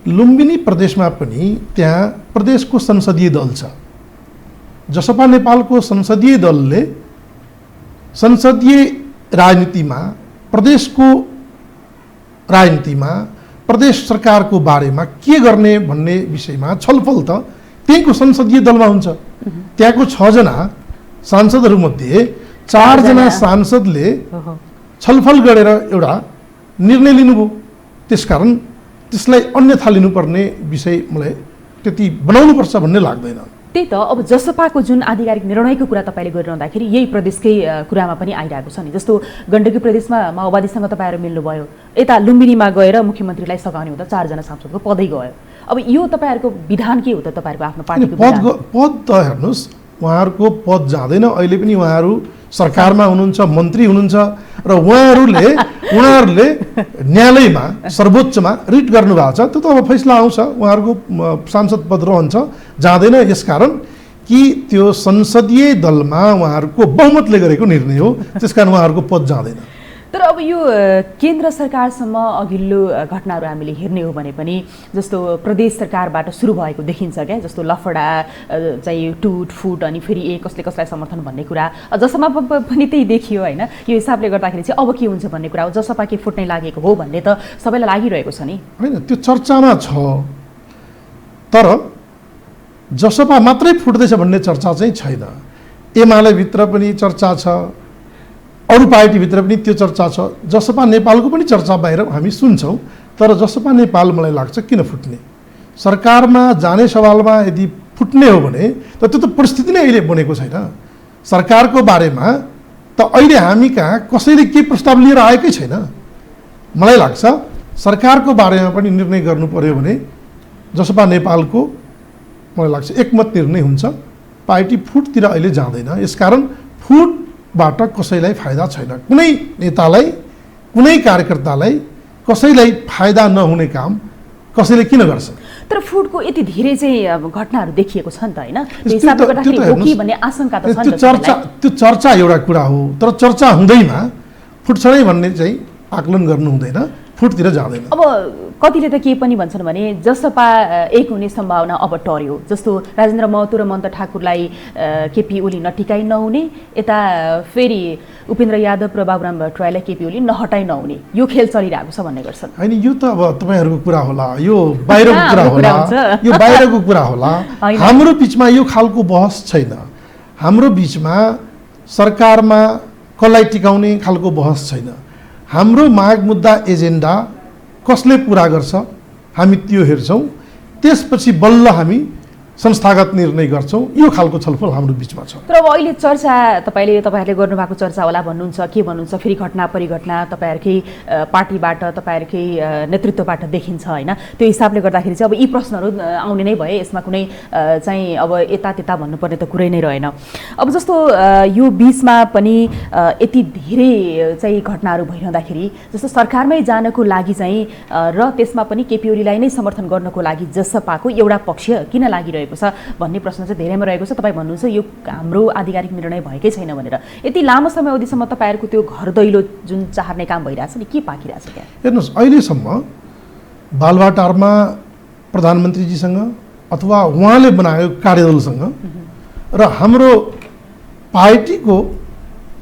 लुम्बिनी प्रदेशमा पनि त्यहाँ प्रदेशको संसदीय दल छ। जसपा नेपालको संसदीय दलले संसदीय राजनीतिमा, प्रदेशको राजनीतिमा, प्रदेश सरकारको बारेमा के गर्ने भन्ने विषयमा छलफल त त्यहीँको संसदीय दलमा हुन्छ। त्यहाँको 6 जना सांसदहरूमध्ये 4 जना सांसदले छलफल गरेर एउटा निर्णय लिनुभयो। त्यसकारण त्यसलाई अन्यथा लिनुपर्ने विषय मलाई त्यति बनाउनुपर्छ भन्ने लाग्दैन। त्यही त, अब जसपाको जुन आधिकारिक निर्णयको कुरा तपाईँले गरिरहँदाखेरि यही प्रदेशकै कुरामा पनि आइरहेको छ नि। जस्तो गण्डकी प्रदेशमा माओवादीसँग तपाईँहरू मिल्नुभयो, यता लुम्बिनीमा गएर मुख्यमन्त्रीलाई सघाउने हुँदा 4 जना सांसदको पदै गयो। अब यो तपाईँहरूको विधान के हो त? तपाईँहरूको आफ्नो पार्टीको पद त हेर्नुहोस्, उहाँहरूको पद जाँदैन। अहिले पनि उहाँहरू सरकारमा हुनुहुन्छ, मन्त्री हुनुहुन्छ र उहाँहरूले न्यायालयमा, सर्वोच्चमा रिट गर्नुभएको छ। त्यो त अब फैसला आउँछ, उहाँहरूको सांसद पद रहन्छ, जाँदैन। यसकारण कि त्यो संसदीय दलमा उहाँहरूको बहुमतले गरेको निर्णय हो, त्यसकारण उहाँहरूको पद जाँदैन। तर अब यो केन्द्र सरकारसम्म अघिल्लो घटनाहरू हामीले हेर्ने हो भने पनि जस्तो प्रदेश सरकारबाट सुरु भएको देखिन्छ क्या, जस्तो लफडा चाहिँ टुटफुट अनि फेरि कसले कसलाई समर्थन भन्ने कुरा जसमा पनि त्यही देखियो होइन। यो हिसाबले गर्दाखेरि चाहिँ अब के हुन्छ भन्ने कुरा हो, जसपा के फुट्नै लागेको हो भन्ने त सबैलाई लागिरहेको छ नि होइन। त्यो चर्चामा छ, तर जसपा मात्रै फुट्दैछ भन्ने चर्चा चाहिँ छैन। एमाले भित्र पनि चर्चा छ, अरू पार्टीभित्र पनि त्यो चर्चा छ, जसपा नेपालको पनि चर्चा बाहिर हामी सुन्छौँ। तर जसपा नेपाल मलाई लाग्छ किन फुट्ने, सरकारमा जाने सवालमा यदि फुट्ने हो भने त त्यो त परिस्थिति नै अहिले बनेको छैन। सरकारको बारेमा त अहिले हामी कहाँ कसैले के प्रस्ताव लिएर आएकै छैन। मलाई लाग्छ सरकारको बारेमा पनि निर्णय गर्नु पर्यो भने जसपा नेपालको मलाई लाग्छ एकमत निर्णय हुन्छ। पार्टी फुटतिर अहिले जाँदैन, यसकारण फुटबाट कसैलाई फाइदा छैन। कुनै नेतालाई, कुनै कार्यकर्तालाई, कसैलाई फाइदा नहुने काम कसैले किन गर्छ? तर फुटको यति धेरै चाहिँ घटनाहरू देखिएको छ नि त होइन, त्यो हिसाबले गर्दाखेरि हो कि भन्ने आशंका त छ नि त। त्यो चर्चा एउटा कुरा हो, तर चर्चा हुँदैमा फुट्छ नै भन्ने चाहिँ आकलन गर्नु हुँदैन, फुटतिर जाँदैन। अब कतिले त के पनि भन्छन् भने जसपा एक हुने सम्भावना अब टर्यो, जस्तो राजेन्द्र महतो र मन्त ठाकुरलाई केपी ओली नटिकाइ नहुने, यता फेरि उपेन्द्र यादव र बाबुराम भट्टराईलाई केपी ओली नहटाइ नहुने, यो खेल चलिरहेको छ भन्ने गर्छन्। होइन, यो त अब तपाईँहरूको कुरा होला, यो बाहिरको कुरा होला, यो बाहिरको कुरा होला। हाम्रो बिचमा यो खालको बहस छैन। हाम्रो बिचमा सरकारमा कसलाई टिकाउने खालको बहस छैन। हाम्रो माग मुद्दा एजेन्डा कसले पुरा गर्छ हामी त्यो हेर्छौँ, त्यसपछि बल्ल हामी संस्थागत निर्णय गर्छौँ। यो खालको छलफल हाम्रो बिचमा छ। तर अब अहिले चर्चा तपाईँहरूले गर्नुभएको चर्चा होला भन्नुहुन्छ, के भन्नुहुन्छ, फेरि घटना परिघटना तपाईँहरूकै पार्टीबाट तपाईँहरूकै नेतृत्वबाट देखिन्छ होइन। त्यो हिसाबले गर्दाखेरि चाहिँ अब यी प्रश्नहरू आउने नै भए, यसमा कुनै चाहिँ अब यता त्यता भन्नुपर्ने त कुरै नै रहेन। अब जस्तो यो बिचमा पनि यति धेरै चाहिँ घटनाहरू भइरहँदाखेरि जस्तो सरकारमै जानको लागि चाहिँ र त्यसमा पनि केपी ओलीलाई नै समर्थन गर्नको लागि जसपाको एउटा पक्ष किन लागिरहेको छ भन्ने प्रश्न चाहिँ धेरैमा रहेको छ। तपाईँ भन्नुहुन्छ यो हाम्रो आधिकारिक निर्णय भएकै छैन भनेर। यति लामो समय अवधिसम्म तपाईँहरूको त्यो घर दैलो जुन चाहने काम भइरहेछ नि, के पाकिरहेछ त्यहाँ? हेर्नुहोस्, अहिलेसम्म बालुवाटारमा प्रधानमन्त्रीजीसँग अथवा उहाँले बनाएको कार्यदलसँग र हाम्रो पार्टीको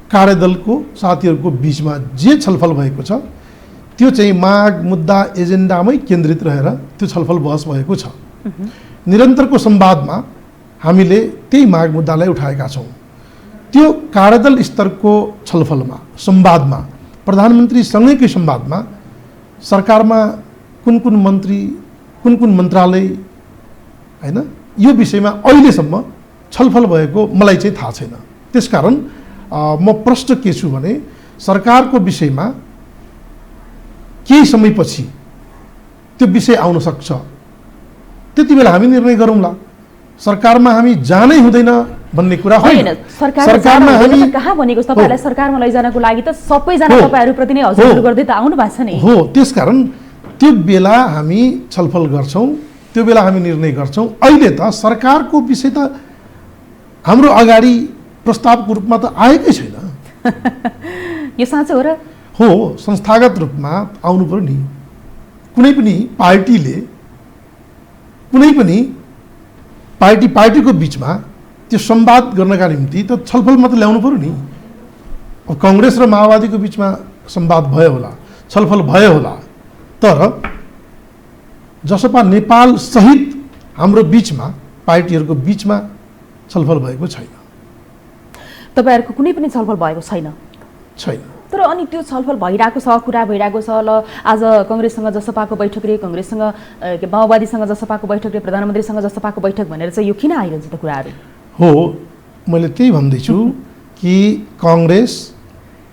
कार्यदलको साथीहरूको बिचमा जे छलफल भएको छ त्यो चाहिँ माग मुद्दा एजेन्डामै केन्द्रित रहेर त्यो छलफल बहस भएको छ। निरन्तरको संवादमा हामीले त्यही माग मुद्दालाई उठाएका छौँ। त्यो कार्यदल स्तरको छलफलमा, संवादमा, प्रधानमन्त्रीसँगैकै संवादमा सरकारमा कुन कुन मन्त्री, कुन कुन मन्त्रालय होइन, यो विषयमा अहिलेसम्म छलफल भएको मलाई चाहिँ थाहा छैन। त्यसकारण म प्रश्न के छु भने सरकारको विषयमा केही समयपछि त्यो विषय आउन सक्छ, त्यति बेला हामी निर्णय गरौँला। सरकारमा हामी जानै हुँदैन भन्ने कुरा होइन। सरकारमा हामी कहाँ भनेको तपाईहरुलाई सरकारमा लैजानको लागि त सबैजना तपाईहरुप्रति नै हजुर गर्दै त आउनु भएको छ नि। हो, त्यसकारण त्यो बेला हामी छलफल गर्छौँ, त्यो बेला हामी निर्णय गर्छौँ। अहिले त सरकारको विषय त हाम्रो अगाडि प्रस्तावको रूपमा त आएकै छैन। यो साँचो हो र? हो, संस्थागत रूपमा आउनु पर्यो नि। कुनै पनि पार्टीले, कुनै पनि पार्टीको बिचमा त्यो संवाद गर्नका निम्ति त छलफलमा त ल्याउनु पर्यो नि। अब कांग्रेस र माओवादीको बिचमा संवाद भयो होला, छलफल भयो होला, तर जसपा नेपाल सहित हाम्रो बिचमा, पार्टीहरूको बिचमा छलफल भएको छैन। तपाईहरुको कुनै पनि छलफल भएको छैन? छैन। तर अनि त्यो छलफल भइरहेको छ, कुरा भइरहेको छ। ल आज कांग्रेससँग जसपाको बैठक रे, कांग्रेससँग माओवादीसँग जसपाको बैठक रे, प्रधानमन्त्रीसँग जसपाको बैठक भनेर चाहिँ यो किन आइरहन्छ त कुराहरू? हो, मैले त्यही भन्दैछु कि कांग्रेस,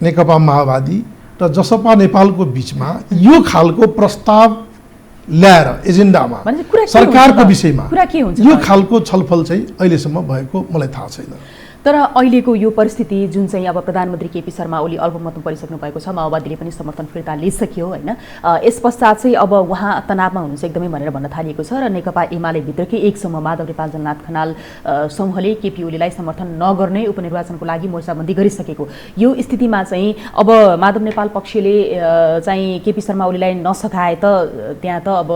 नेकपा माओवादी र जसपा नेपालको बिचमा यो खालको प्रस्ताव ल्याएर एजेन्डामा सरकारको विषयमा कुरा के हुन्छ? यो खालको छलफल चाहिँ अहिलेसम्म भएको मलाई थाहा छैन। तर अहिलेको यो परिस्थिति जुन चाहिँ अब प्रधानमन्त्री केपी शर्मा ओली अल्पमतमा परिसक्नु भएको छ, माओवादीले पनि समर्थन फिर्ता लिइसक्यो होइन, यस पश्चात चाहिँ अब उहाँ तनावमा हुनुहुन्छ एकदमै भनेर भन्न थालिएको छ र नेकपा एमाले भित्रकै एक समूह माधव नेपाल जननाथ खनाल समूहले केपी ओलीलाई समर्थन नगर्ने उपनिर्वाचनको लागि मोर्चाबन्दी गरिसकेको यो स्थितिमा चाहिँ अब माधव नेपाल पक्षले चाहिँ केपी शर्मा ओलीलाई नसघाए त त्यहाँ त अब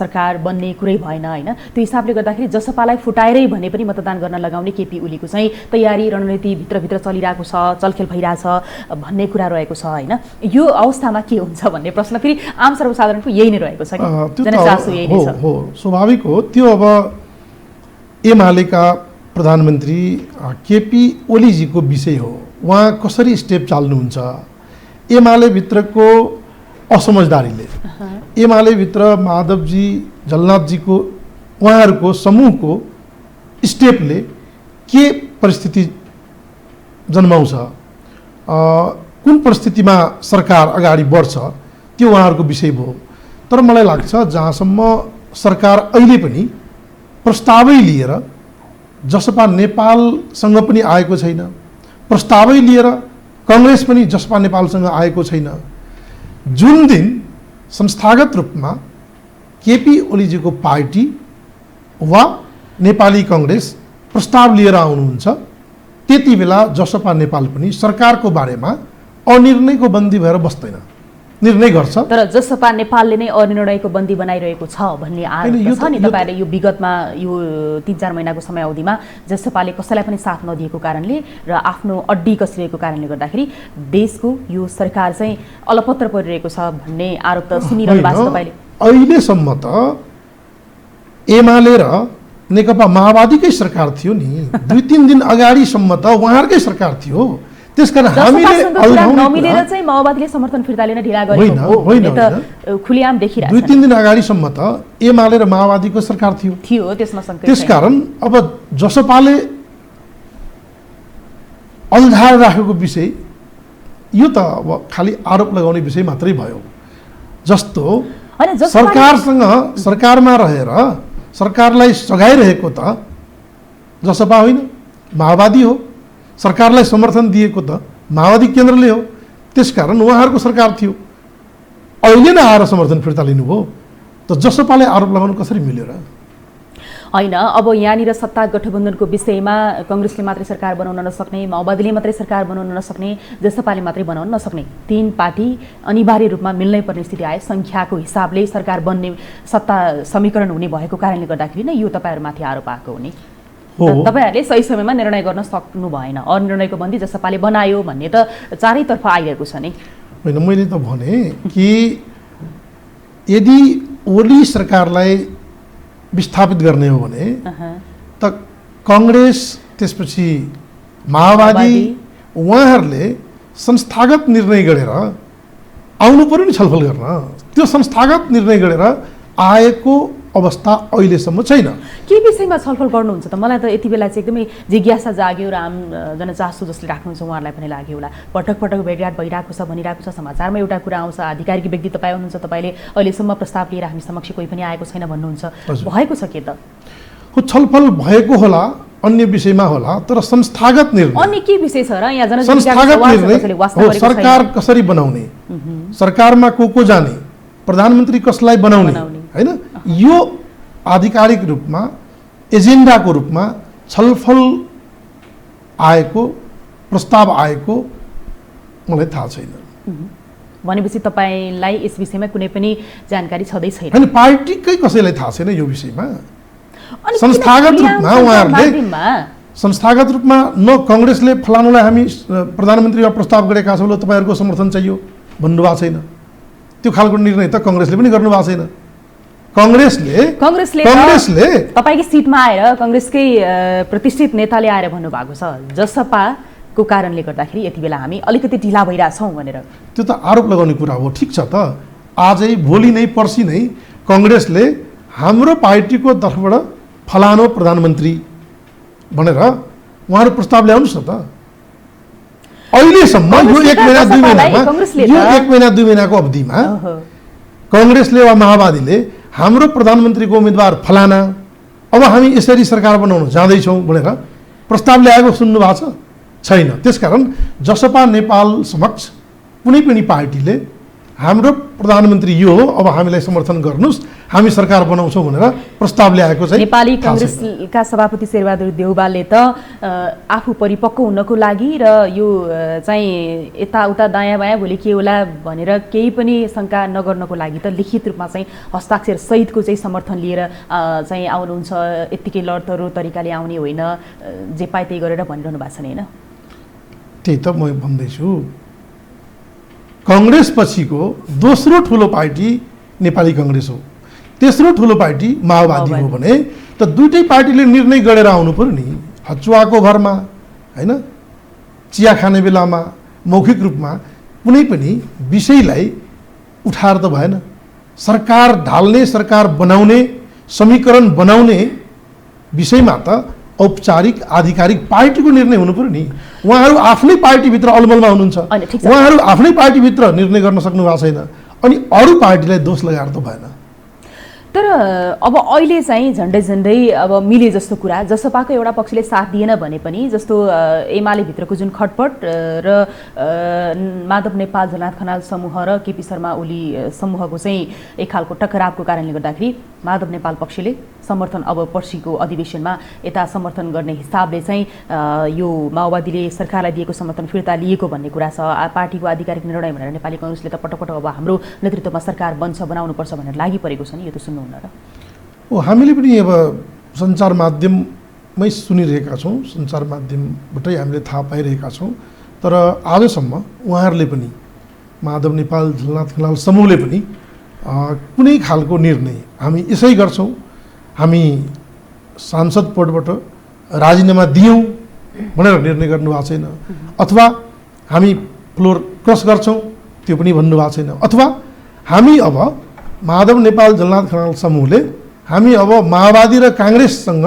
सरकार बन्ने कुरै भएन होइन। त्यो हिसाबले गर्दाखेरि जसपालाई फुटाएरै भने पनि मतदान गर्न लगाउने केपी ओलीको चाहिँ तयारी रणनीति भित्रभित्र चलिरहेको छ, चलखेल भइरहेछ भन्ने कुरा रहेको छ होइन। यो अवस्थामा के हुन्छ भन्ने प्रश्न फेरि आम सर्वसाधारणको यही नै रहेको छ कि जनचासो यही नै छ। हो स्वाभाविक हो त्यो। अब एमालेका प्रधानमन्त्री केपी ओलीजीको विषय हो, उहाँ कसरी स्टेप चाल्नुहुन्छ, एमाले भित्रको असमझदारीले, एमाले भित्र माधवजी जलनाथजीको उहाँहरूको समूहको स्टेपले के परिस्थिति जन्माउँछ, कुन परिस्थितिमा सरकार अगाडि बढ्छ त्यो उहाँहरूको विषय भयो। तर मलाई लाग्छ जहाँसम्म सरकार अहिले पनि प्रस्तावै लिएर जसपा नेपालसँग पनि आएको छैन, प्रस्तावै लिएर कांग्रेस पनि जसपा नेपालसँग आएको छैन, जुन दिन संस्थागत रूपमा केपी ओलीजीको पार्टी वा नेपाली कांग्रेस प्रस्ताव लिएर आउनुहुन्छ त्यति बेला जसपा नेपाल पनि सरकारको बारेमा अनिर्णयको बन्दी भएर बस्दैन, निर्णय गर्छ। तर जसपा नेपालले नै अनिर्णयको बन्दी बनाइरहेको छ भन्ने आरोप छ नि तपाईहरुले। यो विगतमा यो 3-4 महिनाको समयावधिमा जसपाले कसैलाई पनि साथ नदिएको कारणले र आफ्नो अड्डी कसिरहेको कारणले गर्दाखेरि देशको यो सरकार चाहिँ अलपत्र परिरहेको छ भन्ने आरोप त सुनिरहनु भएको छ तपाईले। अहिलेसम्म त एमाले र नेकपा माओवादीकै सरकार थियो नि, 2-3 दिन अगाडिसम्म त उहाँहरूकै सरकार थियो। त्यसकारण हामीले नमिलेर चाहिँ माओवादीले समर्थन फिर्ता लिन ढिला गरेको हो त खुलेआम देखिरहेछ। 2-3 दिन अगाडिसम्म त एमाले र माओवादीको सरकार थियो त्यसमा संकेत। त्यसकारण अब जसपाले अल्झाएर राखेको विषय यो त अब खालि आरोप लगाउने विषय मात्रै भयो। जस्तो सरकारसँग सरकारमा रहेर सरकारलाई सघाइरहेको त जसपा होइन, माओवादी हो। सरकारलाई समर्थन दिएको त माओवादी केन्द्रले हो। त्यसकारण उहाँहरूको सरकार थियो, अहिले नै आएर समर्थन फिर्ता लिनुभयो त जसपाले आरोप लगाउनु कसरी मिल्यो र? होइन, अब यहाँनिर सत्ता गठबन्धनको विषयमा कांग्रेसले मात्रै सरकार बनाउन नसक्ने, माओवादीले मात्रै सरकार बनाउन नसक्ने, जसपाले मात्रै बनाउन नसक्ने, 3 पार्टी अनिवार्य रूपमा मिल्नै पर्ने स्थिति आयो। संख्याको हिसाबले सरकार बन्ने सत्ता समीकरण हुने भएको कारणले गर्दाखेरि नै यो तपाईहरुमाथि आरोप आएको हो नि। तपाईहरुले सही समयमा निर्णय गर्न सक्नु भएन, अनिर्णयको बन्दी जसपाले बनायो भन्ने त चारैतर्फ आइरहेको छ नि। होइन, मैले त भने कि यदि ओली सरकारलाई विस्थापित गर्ने हो भने त कांग्रेस त्यसपछि माओवादी उहाँहरूले संस्थागत निर्णय गरेर आउनु पर्यो नि छलफल गर्न। त्यो संस्थागत निर्णय गरेर आएको अवस्था अहिलेसम्म छैन। के विषयमा छलफल गर्नुहुन्छ त? मलाई त यति बेला चाहिँ एकदमै जिज्ञासा जाग्यो र आम जनचासो जसले राख्नुहुन्छ उहाँहरूलाई पनि लाग्यो होला। पटक पटक भेटघाट भइरहेको छ भनिरहेको छ, समाचारमा एउटा कुरा आउँछ, आधिकारिक व्यक्ति तपाईँ हुनुहुन्छ, तपाईँले अहिलेसम्म प्रस्ताव लिएर हामी समक्ष कोही पनि आएको छैन भन्नुहुन्छ, भएको छ के त? छलफल भएको होला, अन्य विषयमा होला, तर संस्थागत निर्णय अन्य के विषय छ र? यहाँ संस्थागत निर्णय सरकार कसरी बनाउने, सरकारमा को जाने, प्रधानमन्त्री कसलाई बनाउने हैन, यो आधिकारिक रूपमा एजेन्डाको रूपमा छलफल आएको प्रस्ताव आएको मलाई थाहा छैन। भनेपछि तपाईलाई यस विषयमा कुनै पनि जानकारी छँदै छैन? हैन, पार्टीकै कसैलाई थाहा छैन यो विषयमा। संस्थागत रूपमा उहाँहरूले संस्थागत रूपमा न कांग्रेसले फलानुलाई हामी प्रधानमन्त्रीमा प्रस्ताव गरेका छौँ, तपाईहरुको समर्थन चाहियो भन्नुभएको छैन। त्यो खालको निर्णय त कांग्रेसले पनि गर्नु भएको छैन। कांग्रेसले तपाईकै सिटमा आएर कांग्रेसकै प्रतिष्ठित नेताले आएर भन्नुभएको छ जसपाको कारणले गर्दाखेरि यति बेला हामी अलिकति ढिला भइरहेछौँ भनेर। त्यो त आरोप लगाउने कुरा हो। ठिक छ त, आजै भोलि नै पर्सि नै कांग्रेसले हाम्रो पार्टीको तर्फबाट फलानो प्रधानमन्त्री भनेर उहाँहरू प्रस्ताव ल्याउनुहोस् न त। अहिलेसम्म यो 1 महिना 2 महिनामा, यो 1 महिना 2 महिनाको अवधिमा कांग्रेसले वा माओवादीले हाम्रो प्रधानमन्त्रीको उम्मेदवार फलाना, अब हामी यसरी सरकार बनाउन जाँदैछौँ भनेर प्रस्ताव ल्याएको सुन्नु भएको छैन। त्यसकारण जसपा नेपाल समक्ष कुनै पनि पार्टीले हाम्रो प्रधानमन्त्री यो हो, अब हामीलाई समर्थन गर्नुस्, हामी सरकार बनाउँछौँ भनेर प्रस्ताव ल्याएको चाहिँ नेपाली कांग्रेसका सभापति शेरबहादुर देउवाले त आफू परिपक्व हुनको लागि र यो चाहिँ यताउता दायाँ बायाँ भोलि के होला भनेर केही पनि शङ्का नगर्नको लागि त लिखित रूपमा चाहिँ हस्ताक्षर सहितको चाहिँ समर्थन लिएर चाहिँ आउनुहुन्छ। यत्तिकै लडतरो तरिकाले आउने होइन, जे पाए त्यही गरेर भनिरहनु भएको छ नि, होइन? त्यही त म भन्दैछु, कांग्रेस पछिको दोस्रो ठुलो पार्टी नेपाली कांग्रेस हो, तेस्रो ठुलो पार्टी माओवादी हो भने त दुईटै पार्टीले निर्णय गरेर आउनु पर्यो नि। हचुवाको घरमा हैन, चिया खाने बेलामा मौखिक रूपमा कुनै पनि विषयलाई उठाएर त भएन। सरकार ढाल्ने, सरकार बनाउने, समीकरण बनाउने विषयमा त औपचारिक आधिकारिक पार्टीको निर्णय हुनु पर्यो नि। उहाँहरू आफ्नै पार्टीभित्र अलमलमा हुनुहुन्छ, उहाँहरू आफ्नै पार्टीभित्र निर्णय गर्न सक्नु भएको छैन, अनि अरू पार्टीलाई दोष लगाएर त भएन। तर अब अहिले चाहिँ झन्डै झन्डै अब मिले जस्तो कुरा, जसपाको एउटा पक्षले साथ दिएन भने पनि, जस्तो एमाले भित्रको जुन खटपट र माधव नेपाल झलनाथ खनाल समूह र केपी शर्मा ओली समूहको चाहिँ एक खालको टकरावको कारणले गर्दाखेरि माधव नेपाल पक्षले समर्थन अब पर्सिको अधिवेशनमा यता समर्थन गर्ने हिसाबले चाहिँ यो माओवादीले सरकारलाई दिएको समर्थन फिर्ता लिएको भन्ने कुरा छ। पार्टीको आधिकारिक निर्णय भनेर नेपाली कांग्रेसले त पटक पटक अब हाम्रो नेतृत्वमा सरकार बन्छ, बनाउनुपर्छ भनेर लागि परेको छ नि, यो त सुन्नुहुन्न र? हामीले पनि अब सञ्चार माध्यममै सुनिरहेका छौँ, सञ्चार माध्यमबाटै हामीले थाहा पाइरहेका छौँ। तर आजसम्म उहाँहरूले पनि, माधव नेपाल झलनाथ खनाल समूहले पनि कुनै खालको निर्णय हामी यसै गर्छौँ, हामी सांसद पदबाट राजीनामा दियौँ भनेर निर्णय गर्नु भएको छैन, अथवा हामी फ्लोर क्रस गर्छौँ त्यो पनि भन्नु भएको छैन, अथवा हामी अब माधव नेपाल झलनाथ खनाल समूहले हामी अब माओवादी र कांग्रेससँग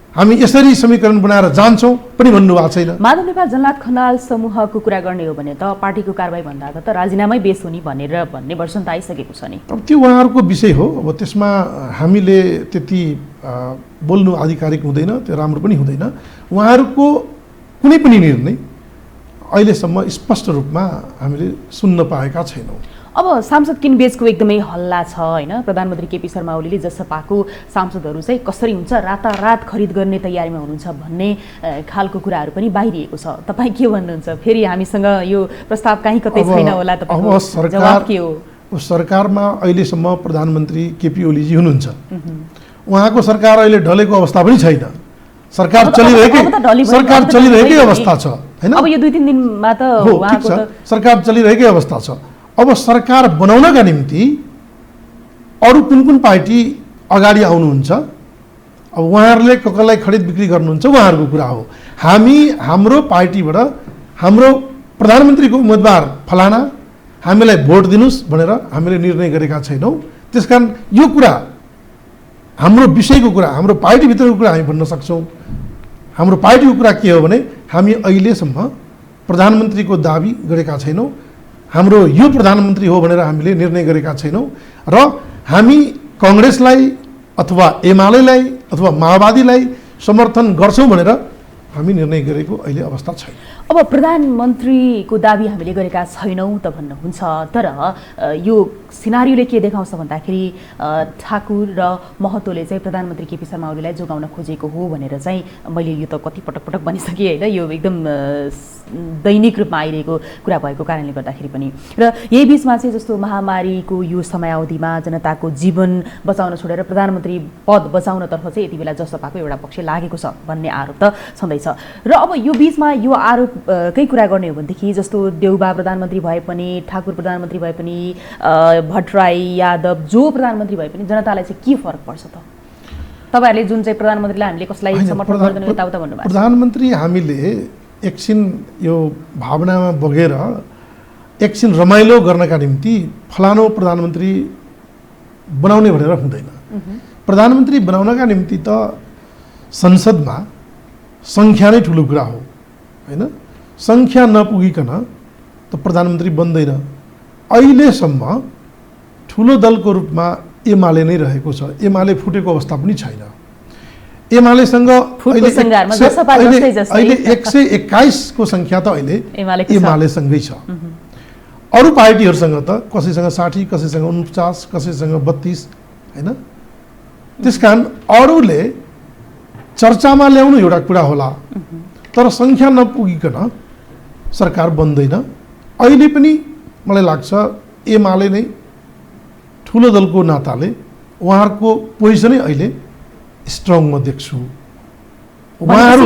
हामी यसरी समीकरण बनाएर जान्छौँ पनि भन्नु भएको छैन। माधव नेपाल झलनाथ खनाल समूहको कुरा गर्ने हो भने त पार्टीको कारबाही भन्दा त राजीनामै बेस हुने भन्ने वर्षन त आइसकेको छ नि। अब त्यो उहाँहरूको विषय हो, अब त्यसमा हामीले त्यति बोल्नु आधिकारिक हुँदैन, त्यो राम्रो पनि हुँदैन। उहाँहरूको कुनै पनि निर्णय अहिलेसम्म स्पष्ट रूपमा हामीले सुन्न पाएका छैनौँ। अब सांसद किनबेचको एकदमै हल्ला छ, होइन? प्रधानमन्त्री केपी शर्मा ओलीले जसपाको सांसदहरू चाहिँ कसरी हुन्छ रातारात खरिद गर्ने तयारीमा हुनुहुन्छ भन्ने खालको कुराहरू पनि बाहिरिएको छ। तपाईँ के भन्नुहुन्छ? फेरि हामीसँग यो प्रस्ताव कहीँ कतै छैन होला, तपाईँको जवाब के हो? सरकारमा अहिलेसम्म प्रधानमन्त्री केपी ओलीजी हुनुहुन्छ, उहाँको सरकार अहिले ढलेको अवस्था पनि छैन, सरकार चलिरहेकै अवस्था छ, हैन? अब यो 2-3 दिनमा त उहाँको सरकार चलिरहेकै अवस्था छ। अब सरकार बनाउनका निम्ति अरू कुन कुन पार्टी अगाडि आउनुहुन्छ, अब उहाँहरूले कसलाई खरिद बिक्री गर्नुहुन्छ उहाँहरूको कुरा हो। हामी हाम्रो पार्टीबाट हाम्रो प्रधानमन्त्रीको उम्मेदवार फलाना, हामीलाई भोट दिनुस् भनेर हामीले निर्णय गरेका छैनौँ। त्यसकारण यो कुरा हाम्रो विषयको कुरा, हाम्रो पार्टीभित्रको कुरा हामी भन्न सक्छौँ। हाम्रो पार्टीको कुरा के हो भने हामी अहिलेसम्म प्रधानमन्त्रीको दाबी गरेका छैनौँ, हाम्रो यो प्रधानमन्त्री हो भनेर हामीले निर्णय गरेका छैनौँ, र हामी कांग्रेसलाई अथवा एमालेलाई अथवा माओवादीलाई समर्थन गर्छौँ भनेर हामी निर्णय गरेको अहिले अवस्था छैन। अब प्रधानमन्त्रीको दाबी हामीले गरेका छैनौँ त भन्नुहुन्छ, तर यो सिनारियोले के देखाउँछ भन्दाखेरि ठाकुर र महतोले चाहिँ प्रधानमन्त्री केपी शर्मा ओलीलाई जोगाउन खोजेको हो भनेर चाहिँ मैले यो त कति पटक भनिसकेँ, होइन? यो एकदम दैनिक रूपमा आइरहेको कुरा भएको कारणले गर्दाखेरि पनि। र यही बिचमा चाहिँ जस्तो महामारीको यो समयावधिमा जनताको जीवन बचाउन छोडेर प्रधानमन्त्री पद बचाउनतर्फ चाहिँ यति बेला जसपाको एउटा पक्ष लागेको छ भन्ने आरोप त छँदैछ। र अब यो बिचमा यो आरोपकै कुरा गर्ने हो भनेदेखि जस्तो देउबा प्रधानमन्त्री भए पनि, ठाकुर प्रधानमन्त्री भए पनि, भट्टराई यादव जो प्रधानमन्त्री भए पनि जनतालाई चाहिँ के फरक पर्छ त? तपाईँहरूले जुन चाहिँ प्रधानमन्त्रीलाई हामीले कसलाई समर्थन गर्दैन यताउता भन्नुभएको छ, प्रधानमन्त्री हामीले एकछिन यो भावनामा बगेर एकछिन रमाइलो गर्नका निम्ति फलानो प्रधानमन्त्री बनाउने भनेर हुँदैन। प्रधानमन्त्री बनाउनका निम्ति त संसदमा सङ्ख्या नै ठुलो कुरा हो, होइन? सङ्ख्या नपुगिकन त प्रधानमन्त्री बन्दैन। अहिलेसम्म ठुलो दलको रूपमा एमाले नै रहेको छ, एमाले फुटेको अवस्था पनि छैन। एमालेसँग फुटको सङ्घारमा जसपा जस्तै जस्तै अहिले 121 को संख्या त अहिले एमालेको छ। एमालेसँगै छ। अरू पार्टीहरूसँग त कसैसँग 60, कसैसँग 49, कसैसँग 32 हैन। त्यसकारण अरूले चर्चामा ल्याउनु एउटा कुरा होला, तर संख्या नपुगिकन सरकार बन्दैन। अहिले पनि मलाई लाग्छ एमाले नै ठुलो दलको नाताले उहाँहरूको पोजिसनै अहिले स्ट्रङ म देख्छु। उहाँहरू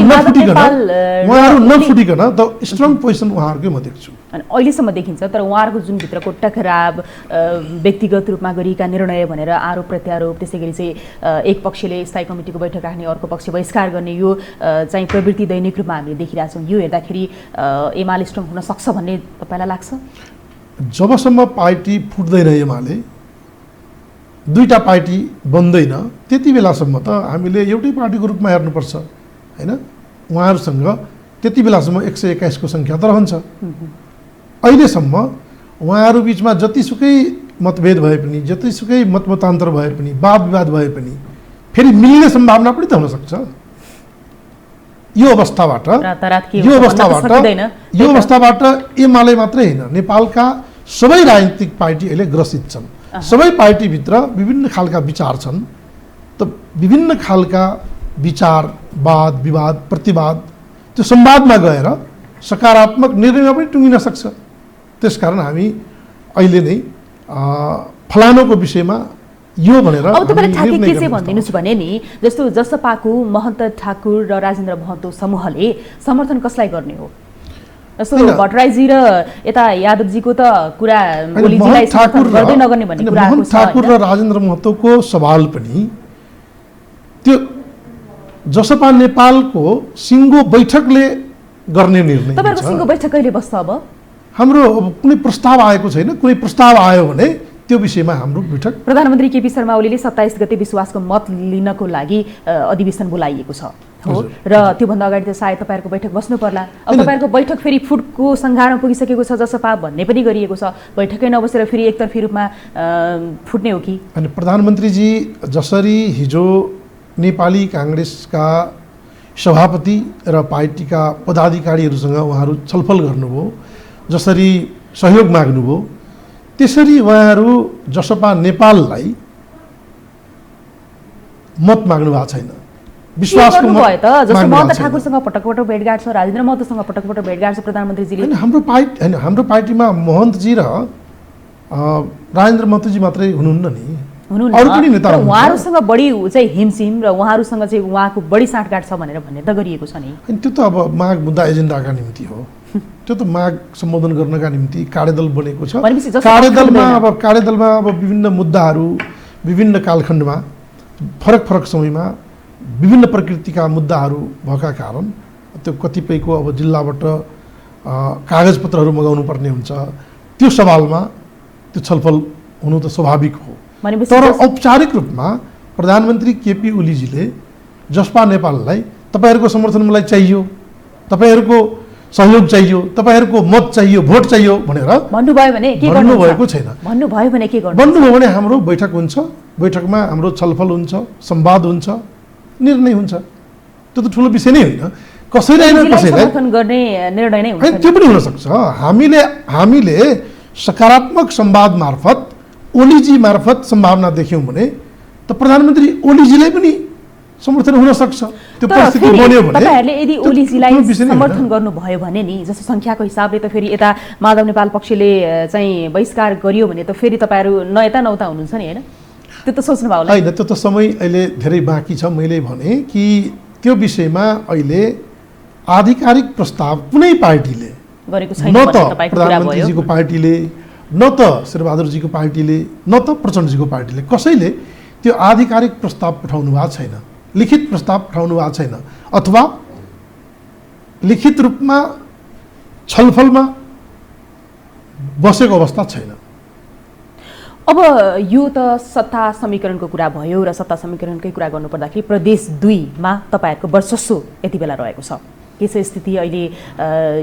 नफुटिकन त स्ट्रङ पोजिसन उहाँहरूकै म देख्छु। अनि अहिलेसम्म देखिन्छ, तर उहाँहरूको जुन भित्रको टकराव, व्यक्तिगत रूपमा गरिएका निर्णय भनेर आरोप प्रत्यारोप, त्यसै गरी चाहिँ एक पक्षले स्थायी कमिटीको बैठक राख्ने, अर्को पक्ष बहिष्कार गर्ने, यो चाहिँ प्रवृत्ति दैनिक रूपमा हामीले देखिरहेछौँ। यो हेर्दाखेरि एमाले स्ट्रङ हुन सक्छ भन्ने तपाईँलाई लाग्छ? जबसम्म पार्टी फुट्दैन, एमाले दुईटा पार्टी बन्दैन, त्यति बेलासम्म त हामीले एउटै पार्टीको रूपमा हेर्नुपर्छ हैन। उहाँहरूसँग त्यति बेलासम्म 121 को संख्या त रहन्छ। अहिलेसम्म उहाँहरू बिचमा जतिसुकै मतभेद भए पनि, जतिसुकै मतमतान्तर भए पनि, वाद विवाद भए पनि फेरि मिल्ने सम्भावना पनि त हुन सक्छ। यो अवस्थाबाट एमाले मात्रै होइन, नेपालका सबै राजनीतिक पार्टी अहिले ग्रसित छन्। सबै पार्टीभित्र विभिन्न खालका विचार छन्, त विभिन्न खालका विचार, वाद विवाद, प्रतिवाद, त्यो संवादमा गएर सकारात्मक निर्णयमा पनि टुङ्गिन सक्छ। त्यसकारण हामी अहिले नै फलानुको विषयमा यो भनेर अब तपाईले ठ्याक्कै के चाहिँ भनिदिनुस् भने नि, जस्तो जसपाको महन्त ठाकुर र राजेन्द्र महतो समूहले समर्थन कसलाई गर्ने हो? जस्तो भट्टराईजी र यता यादवजीको त कुरा ओलीजीलाई समर्थन गर्दै नगर्ने भन्ने कुरा आएको छ। ठाकुर र राजेन्द्र महतोको सवाल पनि त्यो जसपा नेपालको सिङ्गो बैठकले गर्ने निर्णय। तपाईहरुको सिङ्गो बैठक कहिले बस्छ? अब हाम्रो कुनै प्रस्ताव आएको छैन। कुनै प्रस्ताव आयो भने त्यो विषयमा हाम्रो बैठक। प्रधानमन्त्री केपी शर्मा ओलीले 27 गते विश्वासको मत लिनको लागि अधिवेशन बोलाइएको छ हो, र त्योभन्दा अगाडि त सायद तपाईहरुको बैठक बस्नु पर्ला। अब तपाईहरुको बैठक फेरि फुटको संघारमा पुगिसकेको छ जसपा भन्ने पनि गरिएको छ। बैठकै नबसेर फेरि एकतर्फी रूपमा फुट्ने हो कि? अनि प्रधानमन्त्रीजी जसरी हिजो नेपाली कांग्रेसका सभापति र पार्टीका पदाधिकारीहरूसँग उहाँहरू छलफल गर्नुभयो, जसरी सहयोग माग्नुभयो, त्यसरी उहाँहरू जसपा नेपाललाई मत माग्नु भएको छैन। विश्वासको मत भयो त। जस्तो महन्त ठाकुरसँग पटक पटक भेटघाट छ, राजेन्द्र महतोसँग पटक पटक भेटघाट छ प्रधानमन्त्रीजीले। हाम्रो पार्टीमा महन्तजी र राजेन्द्र महतोजी मात्रै हुनुहुन्न नि, अरू पनि नेता हुनुहुन्छ। उहाँहरूसँग बढी चाहिँ हिमसिम र उहाँहरूसँग चाहिँ उहाँको बढी साँठगाँठ छ भनेर भन्ने त गरिएको छ नि। अनि त्यो त अब माग मुद्दा एजेन्डाका निम्ति हो। त्यो त माग सम्बोधन गर्नका निम्ति कार्यदल बनेको छ। कार्यदलमा अब विभिन्न मुद्दाहरू विभिन्न कालखण्डमा फरक फरक समयमा विभिन्न प्रकृतिका मुद्दाहरू भएका कारण त्यो कतिपयको अब जिल्लाबाट कागजपत्रहरू मगाउनु पर्ने हुन्छ। त्यो सवालमा त्यो छलफल हुनु त स्वाभाविक हो। तर औपचारिक रूपमा प्रधानमन्त्री केपी ओलीजीले जसपा नेपाललाई तपाईहरुको समर्थन मलाई चाहियो, तपाईहरुको सहयोग चाहियो, तपाईहरुको मत चाहियो, भोट चाहियो भनेर भन्नुभयो भने के गर्नु? भन्नुभएको छैन। भन्नुभयो भने के गर्नु? भन्नुभयो भने हाम्रो बैठक हुन्छ, बैठकमा हाम्रो छलफल हुन्छ, संवाद हुन्छ, निर्णय हुन्छ। त्यो त ठुलो विषय नै होइन। कसैले समर्थन गर्ने निर्णय नै हुन्छ। त्यो पनि हुन सक्छ। हामीले सकारात्मक संवाद मार्फत ओलीजी मार्फत सम्भावना देख्यौं भने त प्रधानमन्त्री ओलीजीलाई पनि समर्थन हुन सक्छ। त्यो परिस्थिति बन्यो भने तपाईहरुले यदि ओलीजीलाई समर्थन गर्नुभयो भने नि, जस्तो संख्याको हिसाबले त फेरि यता माधव नेपाल पक्षले चाहिँ बहिष्कार गरियो भने त फेरि तपाईहरु नयता नौता हुनुहुन्छ नि, हैन? त्यो त सोच्नु भयो होला। हैन, त्यो त समय अहिले धेरै बाँकी छ। मैले भने कि त्यो विषयमा अहिले आधिकारिक प्रस्ताव कुनै पार्टीले गरेको छैन। न त प्रधानमन्त्रीजीको पार्टीले, न त शेरबहादुरजीको पार्टीले, न त प्रचण्डजीको पार्टीले कसैले त्यो आधिकारिक प्रस्ताव पठाउनु भएको छैन, लिखित प्रस्ताव पठाउनु भएको छैन, अथवा लिखित रूपमा छलफलमा बसेको अवस्था छैन। अब यो त सत्ता समीकरणको कुरा भयो र सत्ता समीकरणकै कुरा गर्नुपर्दाखेरि प्रदेश 2 मा तपाईहरुको वर्चस्व यति बेला रहेको छ। के छ स्थिति अहिले?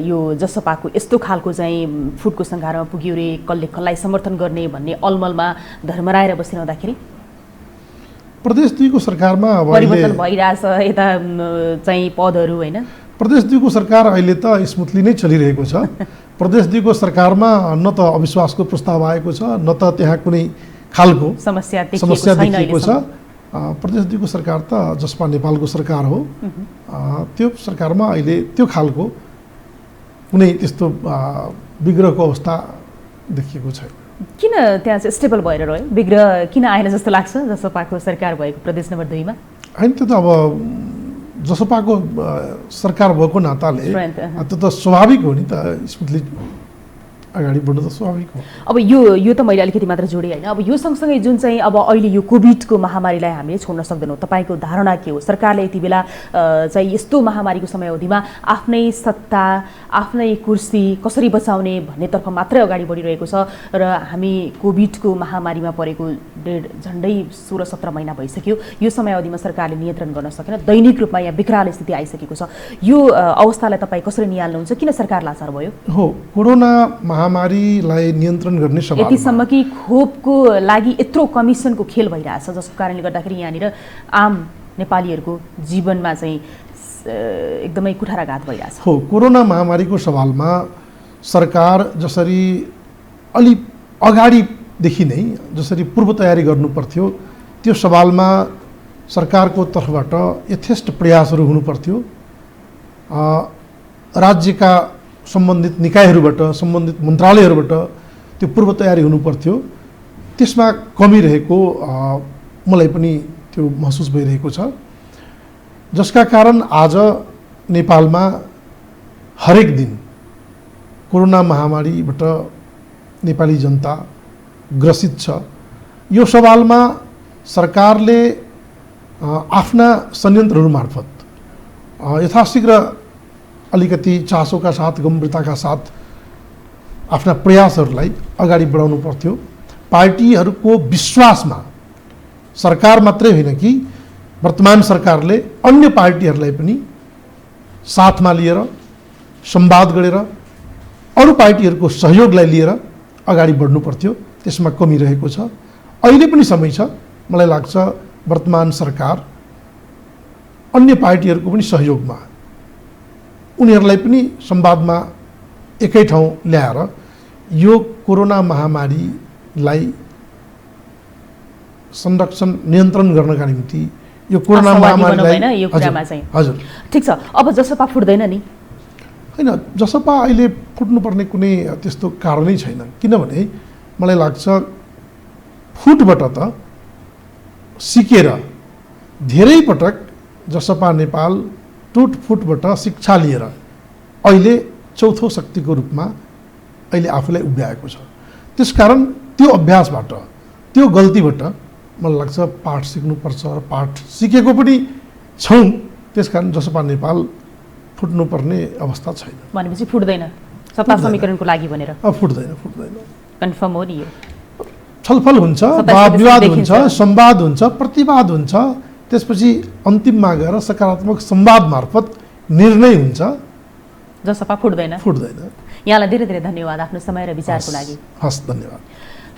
यो जसपाको यस्तो खालको चाहिँ फुटको संघारमा पुग्यो रे, कसले कसलाई समर्थन गर्ने भन्ने अलमलमा धर्मराएर बसिरहँदाखेरि प्रदेश 2 को सरकारमा अब परिवर्तन भइरहेछ यता चाहिँ पदहरू होइन? प्रदेश 2 को सरकार अहिले त स्मुथली नै चलिरहेको छ। प्रदेश 2 को सरकारमा न त अविश्वासको प्रस्ताव आएको छ, न त त्यहाँ कुनै खालको समस्या देखिएको छ। प्रदेश 2 को सरकार त जसपा नेपालको सरकार हो। त्यो सरकारमा अहिले त्यो खालको कुनै त्यस्तो विग्रहको अवस्था देखिएको छैन। किन त्यहाँ चाहिँ स्टेबल भएर रह्यो? विग्रह किन आएन जस्तो लाग्छ जसपाको सरकार भएको प्रदेश नम्बर 2 मा? होइन, त्यो त अब जसपाको सरकार भएको नाताले त्यो त स्वाभाविक हो नि त, स्मुथली अगाडि बढ्नु त स्वाभाविक हो। अब यो त मैले अलिकति मात्र जोडेँ होइन। अब यो सँगसँगै जुन चाहिँ अब अहिले यो कोभिडको महामारीलाई हामीले छोड्न सक्दैनौँ, तपाईँको धारणा के हो? सरकारले यति बेला चाहिँ यस्तो महामारीको समयावधिमा आफ्नै सत्ता आफ्नै कुर्सी कसरी बचाउने भन्नेतर्फ मात्रै अगाडि बढिरहेको छ र हामी कोभिडको महामारीमा परेको झन्डै 16-17 महिना भइसक्यो। यो समयावधिमा सरकारले नियन्त्रण गर्न सकेन, दैनिक रूपमा यहाँ विकराल स्थिति आइसकेको छ। यो अवस्थालाई तपाईँ कसरी निहाल्नुहुन्छ? किन सरकार लाचार भयो? हो, कोरोना महामारीलाई नियन्त्रण गर्ने सवाल यतिसम्म कि खोपको लागि यत्रो कमिसनको खेल भइरहेछ जसको कारणले गर्दाखेरि यहाँनिर आम नेपालीहरूको जीवनमा चाहिँ एकदमै कुठाराघात भइरहेछ। हो, कोरोना महामारीको सवालमा सरकार जसरी अलि अगाडिदेखि नै जसरी पूर्व तयारी गर्नु पर्थ्यो, त्यो सवालमा सरकारको तर्फबाट यथेष्ट प्रयासहरू हुनु पर्थ्यो। राज्यका सम्बन्धित निकायहरूबाट, सम्बन्धित मन्त्रालयहरूबाट त्यो पूर्व तयारी हुनु पर्थ्यो। त्यसमा कमी रहेको मलाई पनि त्यो महसुस भइरहेको छ, जसका कारण आज नेपालमा हरेक दिन कोरोना महामारीबाट नेपाली जनता ग्रसित छ। यो सवालमा सरकारले आफ्ना संयन्त्रहरू मार्फत यथाशीघ्र अलिकति चासोका साथ, गम्भीरताका साथ आफ्ना प्रयासहरूलाई अगाडि बढाउनु पर्थ्यो। पार्टीहरूको विश्वासमा सरकार मात्रै होइन कि वर्तमान सरकारले अन्य पार्टीहरूलाई पनि साथमा लिएर संवाद गरेर अरू पार्टीहरूको सहयोगलाई लिएर अगाडि बढ्नु पर्थ्यो। त्यसमा कमी रहेको छ। अहिले पनि समय छ, मलाई लाग्छ वर्तमान सरकार अन्य पार्टीहरूको पनि सहयोगमा उनीहरूलाई पनि संवादमा एकै ठाउँ ल्याएर यो कोरोना महामारीलाई संरक्षण नियन्त्रण गर्नका निम्ति यो कोरोना महामारीलाई हजुर ठिक छ। अब जसपा फुट्दैन नि? होइन, जसपा अहिले फुट्नुपर्ने कुनै त्यस्तो कारणै छैन। किनभने मलाई लाग्छ फुटबाट त सिकेर धेरै पटक जसपा नेपाल टुटफुटबाट शिक्षा लिएर अहिले चौथो शक्तिको रूपमा अहिले आफूलाई उभ्याएको छ। त्यसकारण त्यो अभ्यासबाट, त्यो गल्तीबाट मलाई लाग्छ पाठ सिक्नुपर्छ र पाठ सिकेको पनि छौँ। त्यसकारण जसपा नेपाल फुट्नुपर्ने अवस्था छैन। भनेपछि फुट्दैन सत्ता समीकरणको लागि भनेर? फुट्दैन कन्फर्म हो नि? यो छलफल हुन्छ, वाद-विवाद हुन्छ, संवाद हुन्छ, प्रतिवाद हुन्छ, त्यसपछि अन्तिममा गएर सकारात्मक संवाद मार्फत निर्णय हुन्छ। जसपा फुट्दैन? यहाँलाई धेरै धेरै धन्यवाद आफ्नो समय र विचारको लागि। हस्, धन्यवाद।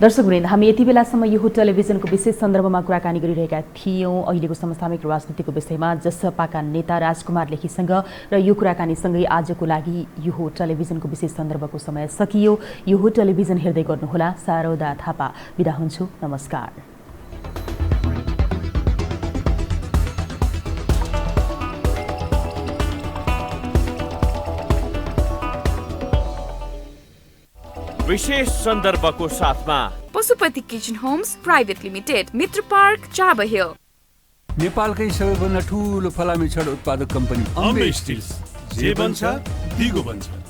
दर्शकवृन्द, हामी यति बेलासम्म यो टेलिभिजनको विशेष सन्दर्भमा कुराकानी गरिरहेका थियौँ अहिलेको समसामयिक राजनीतिको विषयमा जसपाका नेता राजकुमार लेखीसँग, र यो कुराकानीसँगै आजको लागि यो टेलिभिजनको विशेष सन्दर्भको समय सकियो। यो टेलिभिजन हेर्दै गर्नुहोला। शारदा थापा बिदा हुन्छु। नमस्कार। विशेष सन्दर्भको साथमा Pashupati kitchen homes private limited, Mitra park, Chabahil. नेपालकै सबैभन्दा ठुलो फलामे छड उत्पादक कम्पनी अम्बे स्टिल्स। जे बन्छ दिगो बन्छ।